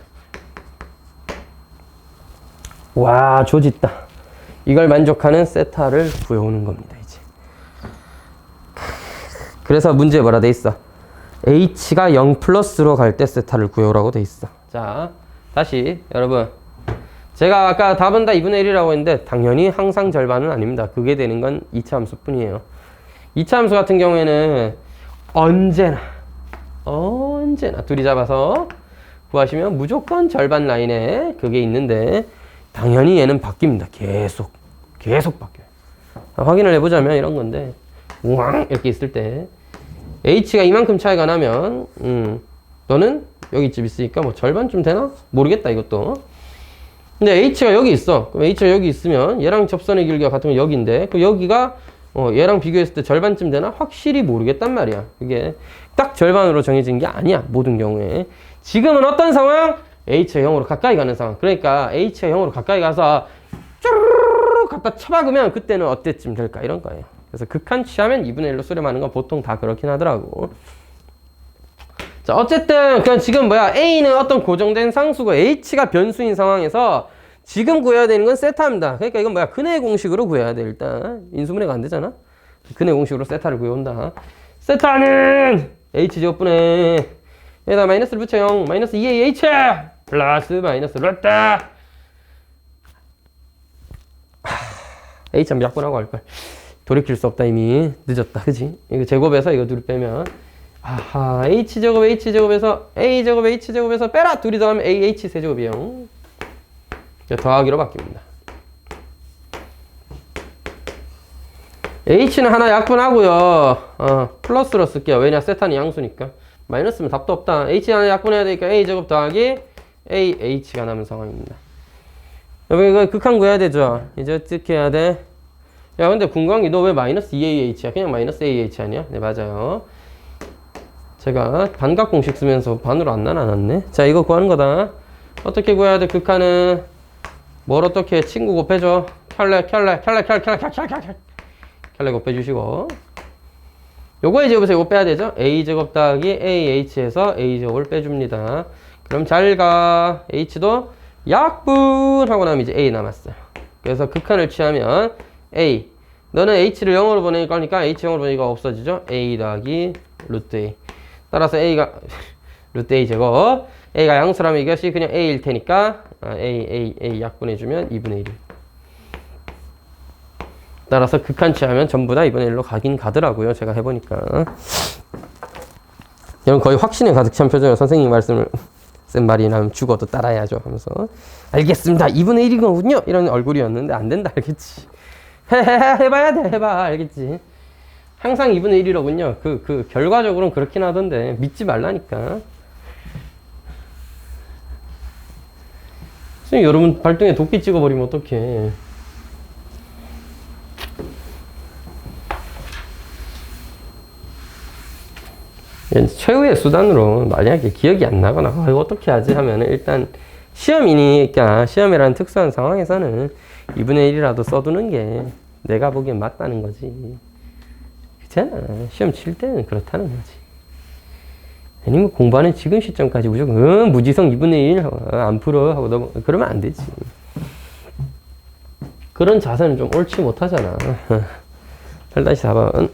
와, 조짓다. 이걸 만족하는 세타를 구해오는 겁니다, 이제. 그래서 문제에 뭐라 돼 있어? H가 0 플러스로 갈 때 세타를 구해오라고 돼 있어. 자, 다시 여러분. 제가 아까 답은 다 2분의 1이라고 했는데 당연히 항상 절반은 아닙니다. 그게 되는 건 2차 함수 뿐이에요. 2차 함수 같은 경우에는 언제나 둘이 잡아서 구하시면 무조건 절반 라인에 그게 있는데 당연히 얘는 바뀝니다. 계속 바뀌어요. 확인을 해보자면 이런 건데 우왕 이렇게 있을 때 H가 이만큼 차이가 나면 너는 여기쯤 있으니까 뭐 절반쯤 되나? 모르겠다 이것도. 근데 H가 여기 있어. 그럼 H가 여기 있으면 얘랑 접선의 길이가 같으면 여기인데 그 여기가 얘랑 비교했을 때 절반쯤 되나? 확실히 모르겠단 말이야. 그게 딱 절반으로 정해진 게 아니야. 모든 경우에. 지금은 어떤 상황? H가 0으로 가까이 가는 상황. 그러니까 H가 0으로 가까이 가서 쭈르르르 갖다 쳐박으면 그때는 어때쯤 될까? 이런 거예요. 그래서 극한 취하면 2분의 1로 수렴하는 건 보통 다 그렇긴 하더라고. 자, 어쨌든 그냥 지금 뭐야? A는 어떤 고정된 상수고 H가 변수인 상황에서 지금 구해야 되는 건 세타입니다. 그러니까 이건 뭐야? 근의 공식으로 구해야 돼. 일단 인수분해가 안 되잖아. 근의 공식으로 세타를 구해온다. 세타는 H제곱분의 여기다 마이너스를 붙여요. 마이너스 2AH 플러스 마이너스 랬다. H 한번 약분하고 할걸. 돌이킬 수 없다. 이미 늦었다. 그지? 이거 제곱에서 이거 둘 빼면 아하 H제곱 H제곱에서 A제곱 H제곱에서 빼라. 둘이 더하면 AH 세제곱이에요. 더하기로 바뀝니다. H는 하나 약분하고요. 플러스로 쓸게요. 왜냐 세타는 양수니까. 마이너스면 답도 없다. H 하나 약분해야 되니까 A제곱 더하기 AH가 남은 상황입니다. 여러분 이거 극한 구해야 되죠? 이제 어떻게 해야 돼? 야 근데 궁금한 게 너 왜 마이너스 2AH야? 그냥 마이너스 AH 아니야? 네 맞아요. 제가 반각 공식 쓰면서 반으로 안 나눠놨네. 자 이거 구하는 거다. 어떻게 구해야 돼? 극한은 뭘 어떻게 친구 곱해줘? 켤레 곱해주시고 요거 이제 여기서 이거 빼야 되죠? A제곱 더하기 AH에서 A제곱을 빼줍니다. 그럼 잘가 H도 약분하고 나면 이제 A 남았어요. 그래서 극한을 취하면 A 너는 H를 0으로 보낼 거니까 H 0으로 보내니까 없어지죠? A 더하기 루트 A 따라서 A가 루트 A 제곱 A가 양수라면 이것이 그냥 A일 테니까 A 약분해주면 2분의 1 따라서 극한 취하면 전부 다 2분의 1로 가긴 가더라고요. 제가 해보니까 여러분 거의 확신에 가득 찬 표정으로 선생님 말씀을 쓴 말이 나면 죽어도 따라야죠 하면서 알겠습니다 2분의 1이거든요 이런 얼굴이었는데 안 된다 알겠지. 해봐야 돼 해봐 알겠지. 항상 2분의 1이로군요. 그 결과적으로는 그렇긴 하던데 믿지 말라니까. 선생님 여러분 발등에 도끼 찍어버리면 어떡해. 최후의 수단으로 만약에 기억이 안 나거나 이거 어떻게 하지 하면 일단 시험이니까 시험이라는 특수한 상황에서는 2분의 1이라도 써두는 게 내가 보기엔 맞다는 거지. 그렇잖아. 시험 칠 때는 그렇다는 거지. 아니면 공부하는 지금 시점까지 무조건 무지성 2분의 1 안 풀어 하고 넘어 그러면 안 되지. 그런 자세는 좀 옳지 못하잖아. 8-4번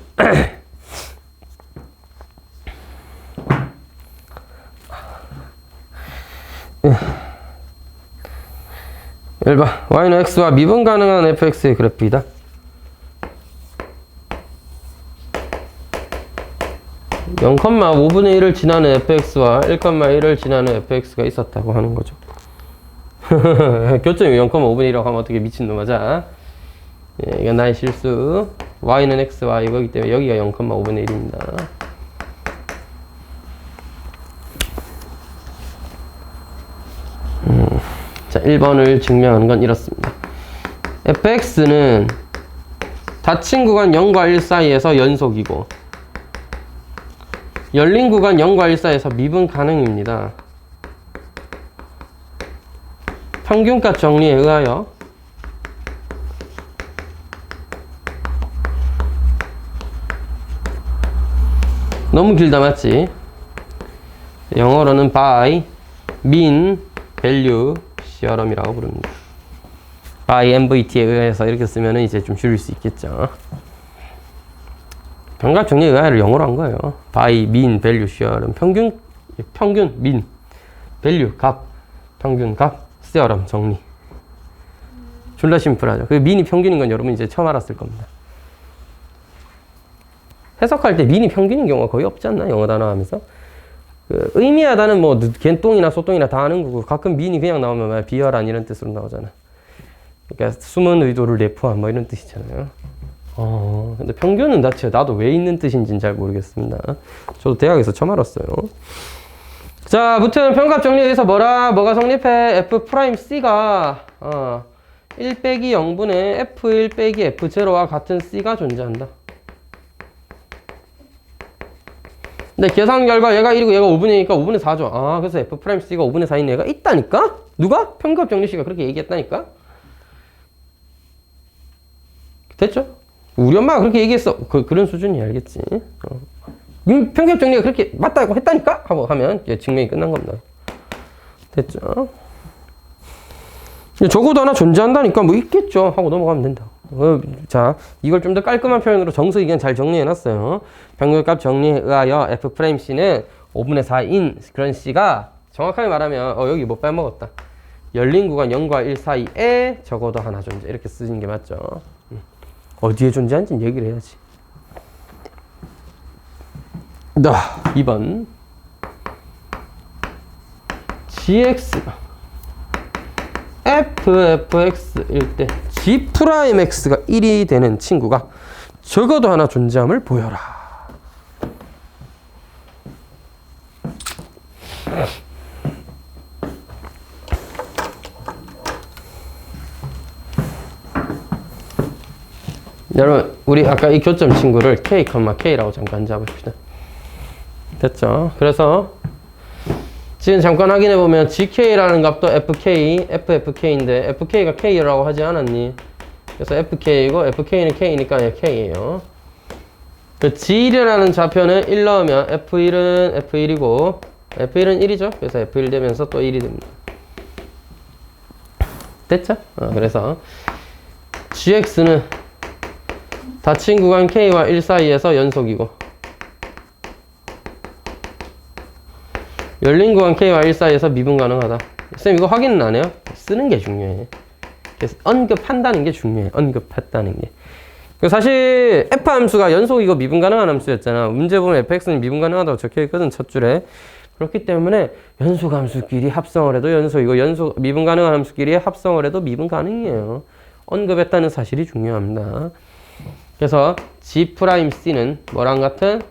1번 y는 x와 미분 가능한 fx의 그래프이다. (0, 5분의 1을 지나는 fx와 1,1을 지나는 fx가 있었다고 하는 거죠. 교점이 0,5분의 1이라고 하면 어떻게 미친놈 하자. 예, 이건 나의 실수. y는 x와 이거기 때문에 여기가 0,5분의 1입니다. 자, 1번을 증명하는 건 이렇습니다. fx는 닫힌 구간 0과 1 사이에서 연속이고 열린 구간 0과 1 사이에서 미분 가능입니다. 평균값 정리에 의하여 너무 길다 맞지? 영어로는 by mean value theorem이라고 부릅니다. by MVT에 의해서 이렇게 쓰면 이제 좀 줄일 수 있겠죠. 평균 정리에 의하여를 영어로 한 거예요. by mean value theorem 평균 mean value 값 평균 값 theorem 정리. 졸라 심플하죠. 그 mean이 평균인 건 여러분 이제 처음 알았을 겁니다. 해석할 때 mean이 평균인 경우가 거의 없지 않나 영어 단어 하면서. 그 의미하다는 뭐 겐똥이나 소똥이나 다 아는 거고 가끔 mean이 그냥 나오면 비열한 이런 뜻으로 나오잖아. 그러니까 숨은 의도를 내포한 뭐 이런 뜻이잖아요. 근데 평균은 나도 왜 있는 뜻인지는 잘 모르겠습니다. 저도 대학에서 처음 알았어요. 자, 무튼 평값 정리에 의해서 뭐가 성립해? F'C가 1 빼기 0분의 F1 빼기 F0와 같은 C가 존재한다. 근데 계산 결과 얘가 1이고 얘가 5분의 2니까 5분의 4죠. 그래서 F'C가 5분의 4인 애가 있다니까? 누가? 평값 정리씨가 그렇게 얘기했다니까? 됐죠? 우리 엄마가 그렇게 얘기했어. 그런 수준이 알겠지. 평균 정리가 그렇게 맞다고 했다니까? 하고 하면 증명이 끝난 겁니다. 됐죠? 적어도 하나 존재한다니까 뭐 있겠죠? 하고 넘어가면 된다. 자, 이걸 좀 더 깔끔한 표현으로 정수 의견 잘 정리해놨어요. 평균값 정리에 의하여 F'C는 5분의 4인 그런 C가 정확하게 말하면 여기 뭐 빼먹었다. 열린 구간 0과 1 사이에 적어도 하나 존재. 이렇게 쓰는 게 맞죠. 어디에 존재하는지 얘기를 해야지. 2번 gx가 fx일 때 g'x가 1이 되는 친구가 적어도 하나 존재함을 보여라. 여러분 우리 아까 이 교점 친구를 k, k라고 잠깐 잡읍시다. 됐죠? 그래서 지금 잠깐 확인해 보면 gk라는 값도 fk, ffk인데 fk가 k라고 하지 않았니? 그래서 fk이고 fk는 k니까 k예요. 그 g1이라는 좌표는 1 넣으면 f1은 f1이고 f1은 1이죠. 그래서 f1 되면서 또 1이 됩니다. 됐죠? 그래서 gx는 닫힌 구간 k와 1 사이에서 연속이고 열린 구간 k와 1 사이에서 미분 가능하다. 쌤 이거 확인은 안 해요? 쓰는 게 중요해. 그래서 언급한다는 게 중요해. 언급했다는 게. 사실 f 함수가 연속이고 미분 가능한 함수였잖아. 문제 보면 fx는 미분 가능하다고 적혀있거든 첫 줄에. 그렇기 때문에 연속 함수끼리 합성을 해도 연속이고 미분 가능한 함수끼리 합성을 해도 미분 가능해요. 언급했다는 사실이 중요합니다. 그래서 G'C는 뭐랑 같은?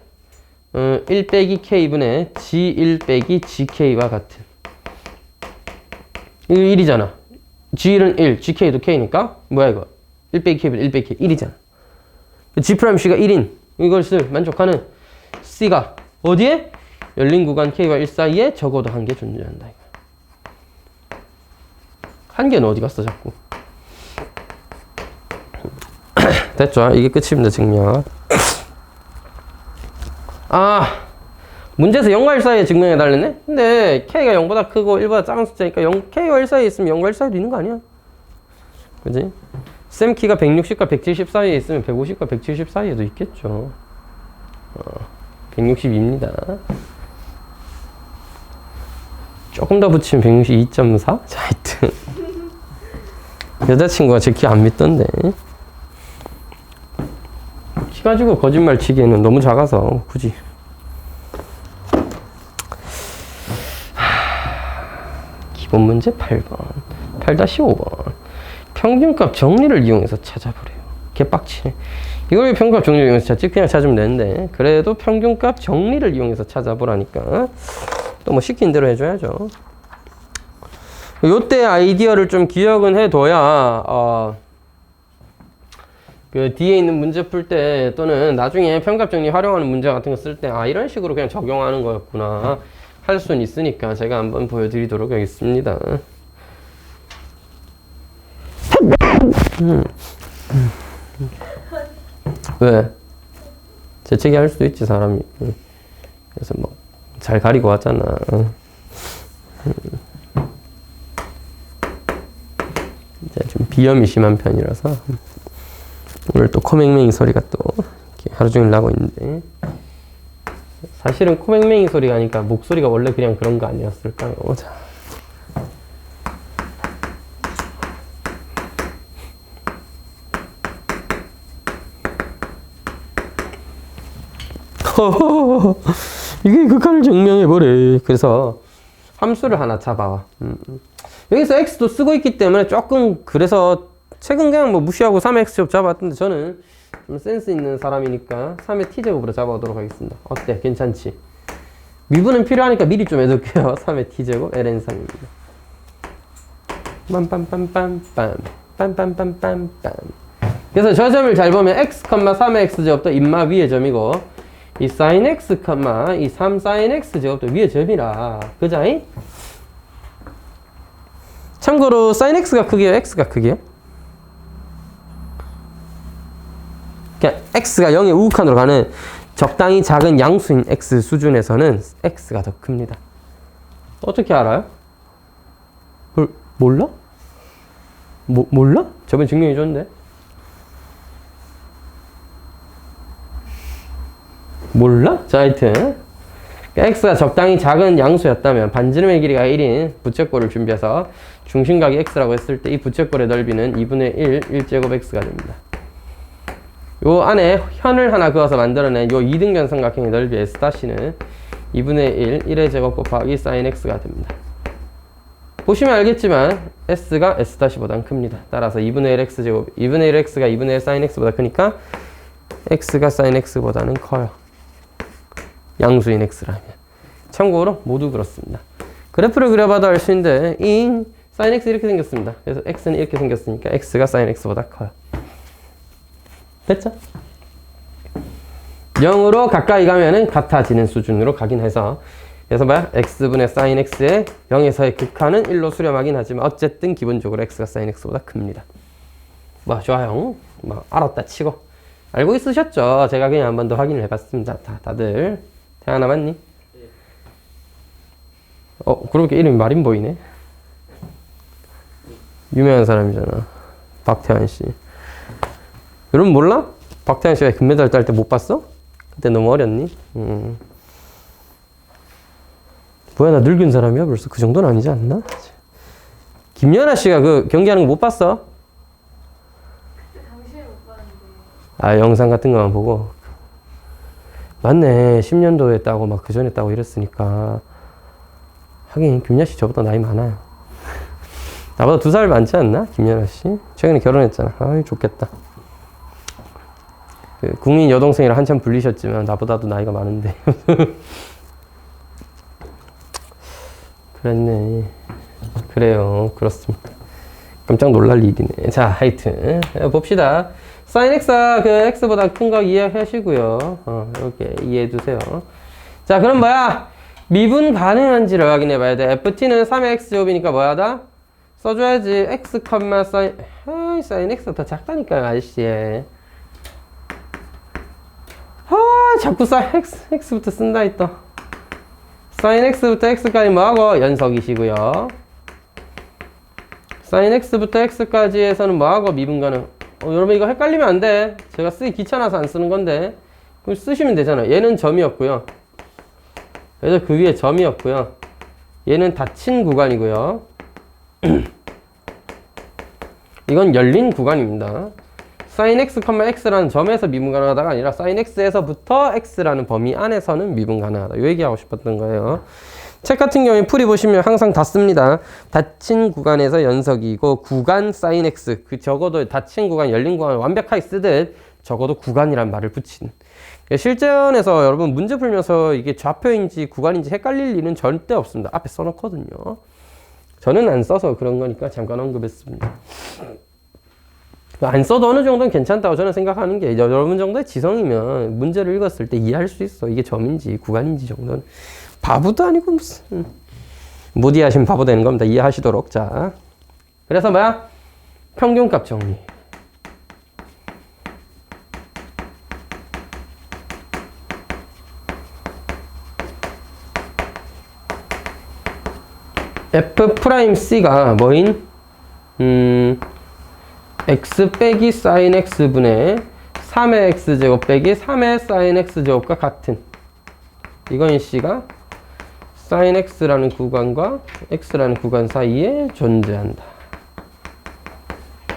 1 빼기 K분의 G1 빼기 GK와 같은. 이거 1이잖아. G1은 1, GK도 K니까 뭐야 이거? 1 빼기 K분의 1 빼기 K 1이잖아. G'C가 1인 이것을 만족하는 C가 어디에? 열린 구간 K와 1 사이에 적어도 한 개 존재한다. 한 개는 어디 갔어 자꾸? 됐죠? 이게 끝입니다. 증명. 문제에서 0과 1 사이에 증명해 달랬네? 근데 K가 0보다 크고 1보다 작은 숫자니까 K와 1 사이에 있으면 0과 1 사이에도 있는 거 아니야? 그지? 쌤 키가 160과 170 사이에 있으면 150과 170 사이에도 있겠죠. 162입니다. 조금 더 붙이면 162.4? 자, 하여튼. 여자친구가 제 키 안 믿던데. 키 가지고 거짓말 치기에는 너무 작아서, 굳이. 기본 문제 8번. 8-5번. 평균값 정리를 이용해서 찾아보래요. 개빡치네. 이걸 평균값 정리를 이용해서 찾지? 그냥 찾으면 되는데. 그래도 평균값 정리를 이용해서 찾아보라니까. 또 뭐 시킨 대로 해줘야죠. 요때 아이디어를 좀 기억은 해둬야 그 뒤에 있는 문제 풀 때 또는 나중에 평값 정리 활용하는 문제 같은 거 쓸 때 이런 식으로 그냥 적용하는 거였구나 할 수는 있으니까 제가 한번 보여드리도록 하겠습니다. 왜? 재채기 할 수도 있지 사람이. 그래서 뭐 잘 가리고 왔잖아. 이제 좀 비염이 심한 편이라서 오늘 또 코맹맹이 소리가 또 이렇게 하루 종일 나고 있는데 사실은 코맹맹이 소리가 아니까 목소리가 원래 그냥 그런 거 아니었을까요? 자. 이게 극한을 증명해보래. 그래서 함수를 하나 잡아와. 여기서 x도 쓰고 있기 때문에 조금 그래서 최근 그냥 뭐 무시하고 3x제곱 잡았던데 저는 좀 센스 있는 사람이니까 3의 t제곱으로 잡아오도록 하겠습니다. 어때? 괜찮지? 미분은 필요하니까 미리 좀 해둘게요. 3의 t제곱 ln3입니다. 빰빰빰빰빰 빰빰빰빰빰. 그래서 저 점을 잘 보면 x, 3의 x제곱도 인마 위의 점이고 이 sin x, 이 3 sin x 제곱도 위의 점이라. 그자잉? 참고로 sin x가 크기예요? x가 크기예요? 그냥 x가 0의 우극한으로 가는 적당히 작은 양수인 x 수준에서는 x가 더 큽니다. 어떻게 알아요? 몰라? 몰라? 저번에 증명해 줬는데. 몰라? 자, 하여튼 x가 적당히 작은 양수였다면 반지름의 길이가 1인 부채꼴을 준비해서 중심각이 x라고 했을 때 이 부채꼴의 넓이는 2분의 1, 1제곱 x가 됩니다. 요 안에 현을 하나 그어서 만들어낸 요 2등변 삼각형의 넓이 s-는 2분의 1, 1의 제곱 곱하기 sin x가 됩니다. 보시면 알겠지만 s가 s-보다는 큽니다. 따라서 2분의 1 x제곱, 2분의 1 x가 2분의 1 sin x보다 크니까 x가 sin x보다는 커요. 양수인 x라면. 참고로 모두 그렇습니다. 그래프를 그려봐도 알 수 있는데 인 sin x 이렇게 생겼습니다. 그래서 x는 이렇게 생겼으니까 x가 sin x보다 커요. 됐죠? 0으로 가까이 가면은 같아지는 수준으로 가긴 해서 그래서 뭐야? x분의 sin x의 0에서의 극한은 1로 수렴하긴 하지만 어쨌든 기본적으로 x가 sin x보다 큽니다. 뭐 좋아요. 뭐 알았다 치고 알고 있으셨죠? 제가 그냥 한 번 더 확인을 해봤습니다. 다들 태하나 맞니? 그렇게 이름이 마린 보이네. 유명한 사람이잖아. 박태환 씨. 여러분 몰라? 박태환 씨가 금메달 딸 때 못 봤어? 그때 너무 어렸니? 뭐야 나 늙은 사람이야? 벌써 그 정도는 아니지 않나? 김연아 씨가 그 경기하는 거 못 봤어? 당시에 못 봤는데. 아 영상 같은 거만 보고 맞네 10년도에 따고 막 그 전에 따고 이랬으니까 하긴 김연아 씨 저보다 나이 많아요. 나보다 2살 많지 않나? 김연아 씨 최근에 결혼했잖아. 아이 좋겠다. 그 국민 여동생이라 한참 불리셨지만 나보다도 나이가 많은데 그랬네. 그래요. 그렇습니다. 깜짝 놀랄 일이네. 자, 하여튼 봅시다. sin x가 그 x보다 큰 거 이해하시고요. 이렇게 이해해 두세요. 자, 그럼 뭐야? 미분 가능한지를 확인해 봐야 돼. ft는 3의 x제곱이니까 뭐야 다? 써줘야지. x, sin, sin x가 더 작다니까요, 아저씨. 자꾸 x부터 쓴다 했다. sin x부터 x까지 뭐하고? 연속이시고요. sin x부터 x까지 해서는 뭐하고? 미분 가능. 여러분 이거 헷갈리면 안 돼. 제가 쓰기 귀찮아서 안 쓰는 건데 그럼 쓰시면 되잖아요. 얘는 점이었고요. 그래서 그 위에 점이었고요. 얘는 닫힌 구간이고요. 이건 열린 구간입니다. sin x, x라는 점에서 미분 가능하다가 아니라 sin x에서부터 x라는 범위 안에서는 미분 가능하다. 이 얘기하고 싶었던 거예요. 책 같은 경우에 풀이 보시면 항상 닫습니다. 닫힌 구간에서 연속이고 구간 sin x 그 적어도 닫힌 구간, 열린 구간 완벽하게 쓰듯 적어도 구간이란 말을 붙인. 실전에서 여러분 문제 풀면서 이게 좌표인지 구간인지 헷갈릴 일은 절대 없습니다. 앞에 써놓거든요. 저는 안 써서 그런 거니까 잠깐 언급했습니다. 안 써도 어느 정도는 괜찮다고 저는 생각하는 게 여러분 정도의 지성이면 문제를 읽었을 때 이해할 수 있어. 이게 점인지 구간인지 정도는. 바보도 아니고 무슨 못 이해하시면 바보 되는 겁니다. 이해하시도록. 자, 그래서 뭐야? 평균값 정리. f'c가 뭐인? x 빼기 sin x분의 3의 x제곱 빼기 3의 sin x제곱과 같은 이건 c가 sin x라는 구간과 x라는 구간 사이에 존재한다.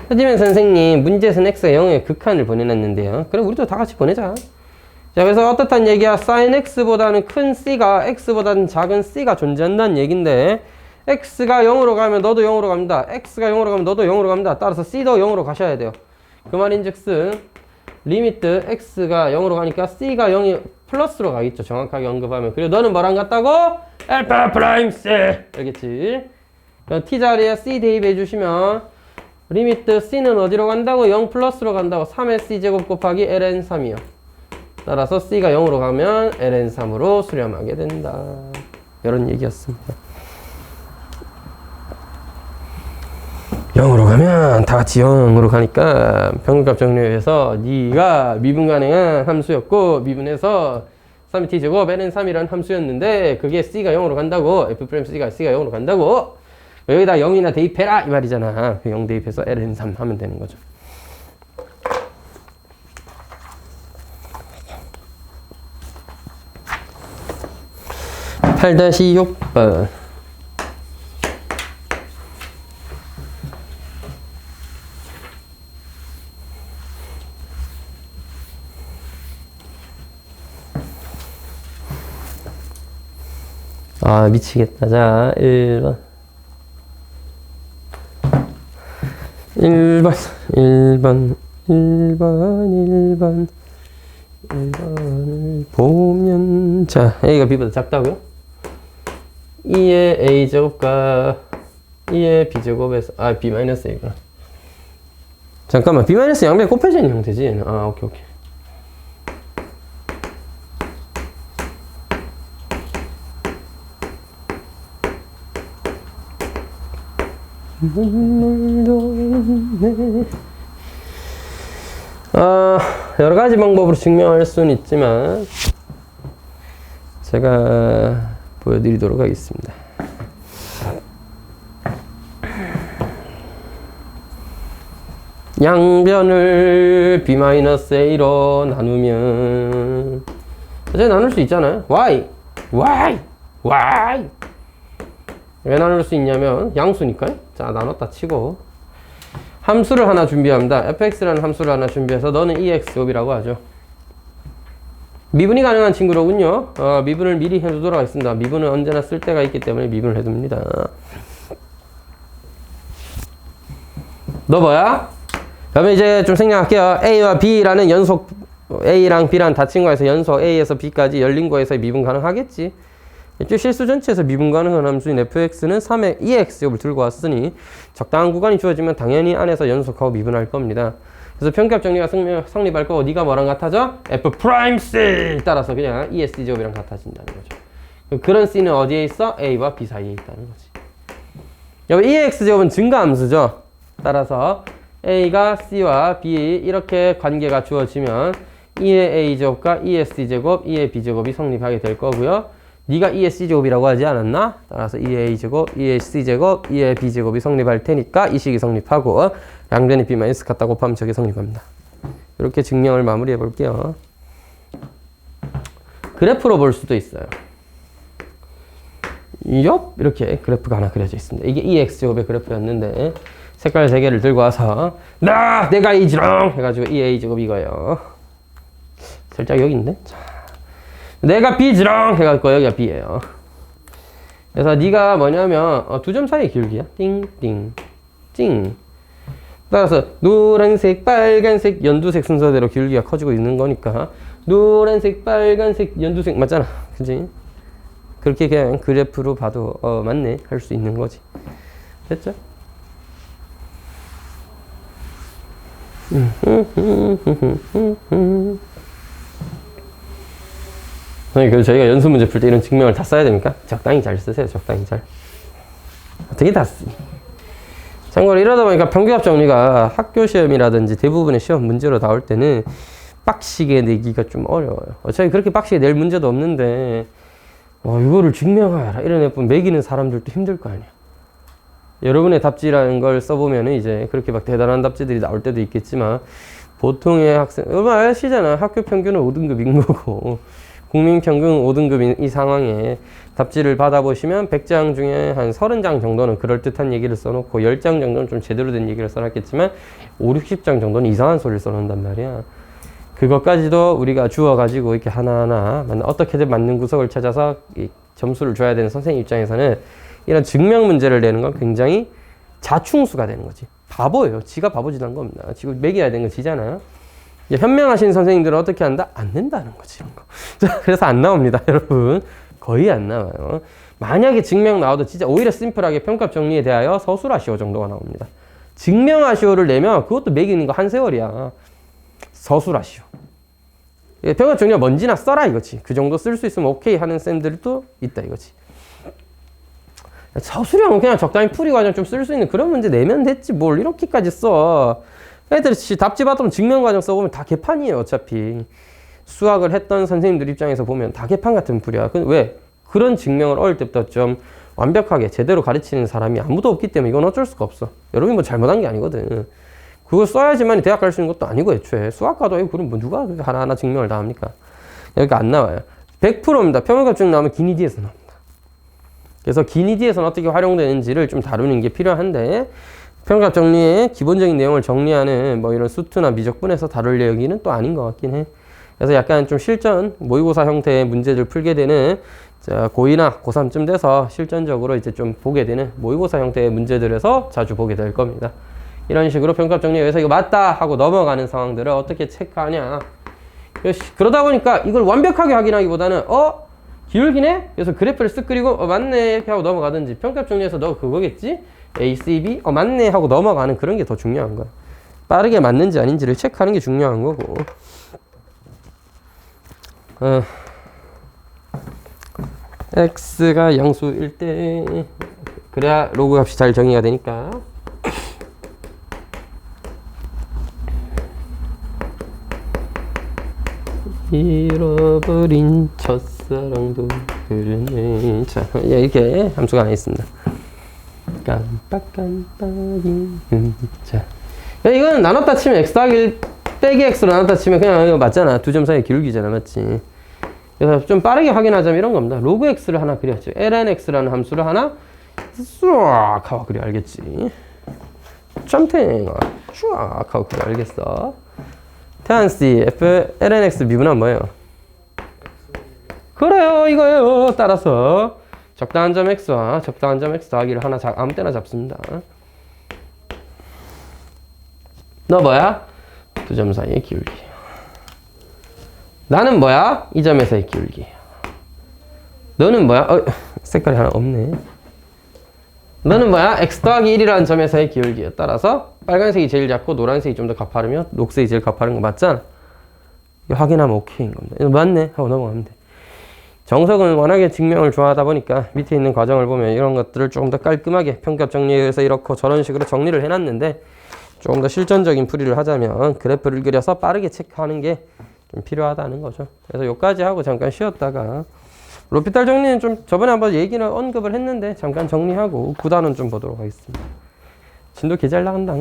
하지만 선생님 문제에서는 x가 0의 극한을 보내놨는데요. 그럼 우리도 다 같이 보내자. 자, 그래서 어떻단 얘기야? sin x보다는 큰 c가 x보다는 작은 c가 존재한다는 얘긴데 x가 0으로 가면 너도 0으로 갑니다. x가 0으로 가면 너도 0으로 갑니다. 따라서 c도 0으로 가셔야 돼요. 그 말인즉슨 리미트 x가 0으로 가니까 c가 0이 플러스로 가겠죠. 정확하게 언급하면. 그리고 너는 뭐랑 같다고? f'c 알겠지? 그럼 t 자리에 c 대입해 주시면 리미트 c는 어디로 간다고? 0 플러스로 간다고. 3의 c제곱 곱하기 ln3이요. 따라서 c가 0으로 가면 ln3으로 수렴하게 된다. 이런 얘기였습니다. 0으로 가면 다 같이 0으로 가니까 평균값 정리해서 네가 미분 가능한 함수였고 미분해서 3의 t제곱 ln3이라는 함수였는데 그게 c가 0으로 간다고 f'c가 c가 0으로 간다고 여기다 0이나 대입해라 이 말이잖아. 0 대입해서 ln3 하면 되는 거죠. (8-6번) 아 미치겠다. 자 1번 1번을 보면 자 a가 b보다 작다고요? 2의 a제곱과 2의 b제곱에서 b-a구나 잠깐만, b 양변에 곱해져 있는 형태지 얘는. 아, 오케이. 여러 가지 방법으로 증명할 수는 있지만 제가 보여드리도록 하겠습니다. 양변을 b-a로 나누면 어차피 나눌 수 있잖아요. y 왜 나눌 수 있냐면 양수니까요. 자, 나눴다 치고 함수를 하나 준비합니다. fx라는 함수를 하나 준비해서 너는 ex제곱이라고 하죠. 미분이 가능한 친구로군요. 미분을 미리 해두도록 하겠습니다. 미분은 언제나 쓸 때가 있기 때문에 미분을 해둡니다. 너 뭐야? 그러면 이제 좀 생략할게요. a와 b라는 연속, a랑 b라는 닫힌 거에서 연속 a에서 b까지 열린 거에서 미분 가능하겠지. 실수 전체에서 미분 가능한 함수인 fx는 3의 2x제곱을 들고 왔으니 적당한 구간이 주어지면 당연히 안에서 연속하고 미분할 겁니다. 그래서 평균합 정리가 성립할 거고 네가 뭐랑 같아져? f'(c) 따라서 그냥 ES제곱이랑 같아진다는 거죠. 그런 c는 어디에 있어? a와 b 사이에 있다는 거지. 여기 2x제곱은 증가함수죠. 따라서 a가 c와 b 이렇게 관계가 주어지면 2의 a제곱과 2의 c제곱, 2의 b제곱이 성립하게 될 거고요. 네가 2의 c제곱이라고 하지 않았나? 따라서 2의 a제곱, 2의 c제곱, 2의 b제곱이 성립할 테니까 이 식이 성립하고 양변에 b-x 갖다 곱하면 저게 성립합니다. 이렇게 증명을 마무리해 볼게요. 그래프로 볼 수도 있어요. 이렇게 그래프가 하나 그려져 있습니다. 이게 2x제곱의 그래프였는데 색깔 3개를 들고 와서 내가 a지롱 해가지고 2a제곱 이거예요. 살짝 여기 있는데? 자, 내가 b지롱 해가지고 여기가 b예요. 그래서 네가 뭐냐면 두 점 사이의 기울기야. 띵띵 찡. 따라서 노란색, 빨간색, 연두색 순서대로 기울기가 커지고 있는 거니까 노란색, 빨간색, 연두색 맞잖아. 그지? 그렇게 그냥 그래프로 봐도 맞네 할 수 있는 거지. 됐죠? 그래서 저희가 연수 문제 풀 때 이런 증명을 다 써야 됩니까? 적당히 잘 쓰세요. 적당히 잘. 어떻게 다 쓰니? 참고로 이러다 보니까 평균합 정리가 학교 시험이라든지 대부분의 시험 문제로 나올 때는 빡시게 내기가 좀 어려워요. 어차피 그렇게 빡시게 낼 문제도 없는데 이거를 증명하라 이런 예쁜 매기는 사람들도 힘들 거 아니야. 여러분의 답지라는 걸 써보면 이제 그렇게 막 대단한 답지들이 나올 때도 있겠지만 보통의 학생 얼마 아시잖아. 학교 평균은 5등급인 거고 국민 평균 5등급인 이 상황에 답지를 받아보시면 100장 중에 한 30장 정도는 그럴듯한 얘기를 써놓고 10장 정도는 좀 제대로 된 얘기를 써놨겠지만 5, 60장 정도는 이상한 소리를 써놓는단 말이야. 그것까지도 우리가 주어가지고 이렇게 하나하나 어떻게든 맞는 구석을 찾아서 점수를 줘야 되는 선생님 입장에서는 이런 증명 문제를 내는 건 굉장히 자충수가 되는 거지. 바보예요. 지가 바보짓 한 겁니다. 지금 매겨야 되는 거 지잖아요. 현명하신 선생님들은 어떻게 한다? 안 낸다는 거지, 이런 거. 그래서 안 나옵니다, 여러분. 거의 안 나와요. 만약에 증명 나와도 진짜 오히려 심플하게 평값 정리에 대하여 서술하시오 정도가 나옵니다. 증명하시오를 내면 그것도 매기는 거 한 세월이야. 서술하시오. 평값 정리가 뭔지나 써라 이거지. 그 정도 쓸 수 있으면 오케이 하는 쌤들도 있다 이거지. 서술형은 그냥 적당히 풀이 과정 좀 쓸 수 있는 그런 문제 내면 됐지 뭘 이렇게까지 써. 애들이 답지 받으면 증명 과정 써보면 다 개판이에요 어차피. 수학을 했던 선생님들 입장에서 보면 다 개판 같은 풀이야. 왜? 그런 증명을 어릴 때부터 좀 완벽하게 제대로 가르치는 사람이 아무도 없기 때문에 이건 어쩔 수가 없어. 여러분이 뭐 잘못한 게 아니거든. 그걸 써야지만 대학 갈 수 있는 것도 아니고 애초에. 수학과도 그럼 뭐 누가 하나하나 증명을 다 합니까? 여기 안 나와요. 100%입니다. 평균값 증 나오면 기니디에서 나옵니다. 그래서 기니디에서는 어떻게 활용되는지를 좀 다루는 게 필요한데 평균값 정리의 기본적인 내용을 정리하는 뭐 이런 수투나 미적분에서 다룰 내용은 또 아닌 것 같긴 해. 그래서 약간 좀 실전 모의고사 형태의 문제들 풀게 되는 고2나 고3쯤 돼서 실전적으로 이제 좀 보게 되는 모의고사 형태의 문제들에서 자주 보게 될 겁니다. 이런 식으로 평값 정리에 의해서 이거 맞다 하고 넘어가는 상황들을 어떻게 체크하냐. 그러다 보니까 이걸 완벽하게 확인하기보다는 기울기네? 그래서 그래프를 쓱 그리고 맞네 이렇게 하고 넘어가든지 평값 정리해서 너 그거겠지? A, C, B? 맞네 하고 넘어가는 그런 게 더 중요한 거야. 빠르게 맞는지 아닌지를 체크하는 게 중요한 거고. x가 양수일 때 그래야 로그 값이 잘 정의가 되니까. 잃어버린 첫사랑도 그러네. 자, 이렇게 함수가 하나 있습니다. 깜빡깜빡이. 자, 이거는 나눴다 치면 x 더하기 1 빼기 x로 나눴다 치면 그냥 이거 맞잖아. 두 점 사이 기울기잖아, 맞지? 그래서 좀 빠르게 확인하자면 이런 겁니다. 로그 x를 하나 그려야지. lnx라는 함수를 하나 쏙 하고 그려, 알겠지? 점탱 쭉 하고 그려, 알겠어? 태안 C, F, lnx 미분하면 뭐예요? 그래요, 이거예요. 따라서 적당한 점 x와 적당한 점 x 더하기를 하나 아무 때나 잡습니다. 너 뭐야? 두 점 사이의 기울기. 나는 뭐야? 이 점에서의 기울기. 너는 뭐야? 색깔이 하나 없네. 너는 뭐야? x 더하기 1이라는 점에서의 기울기에 따라서 빨간색이 제일 작고 노란색이 좀 더 가파르면 녹색이 제일 가파른 거 맞잖아? 이거 확인하면 오케이인 겁니다. 이거 맞네 하고 넘어가면 돼. 정석은 워낙에 증명을 좋아하다 보니까 밑에 있는 과정을 보면 이런 것들을 조금 더 깔끔하게 평값 정리해서 이렇고 저런 식으로 정리를 해놨는데 조금 더 실전적인 풀이를 하자면 그래프를 그려서 빠르게 체크하는 게 좀 필요하다는 거죠. 그래서 여기까지 하고 잠깐 쉬었다가 로피탈 정리는 좀 저번에 한번 얘기는 언급을 했는데 잠깐 정리하고 구단은 좀 보도록 하겠습니다. 진도 개 잘 나간다.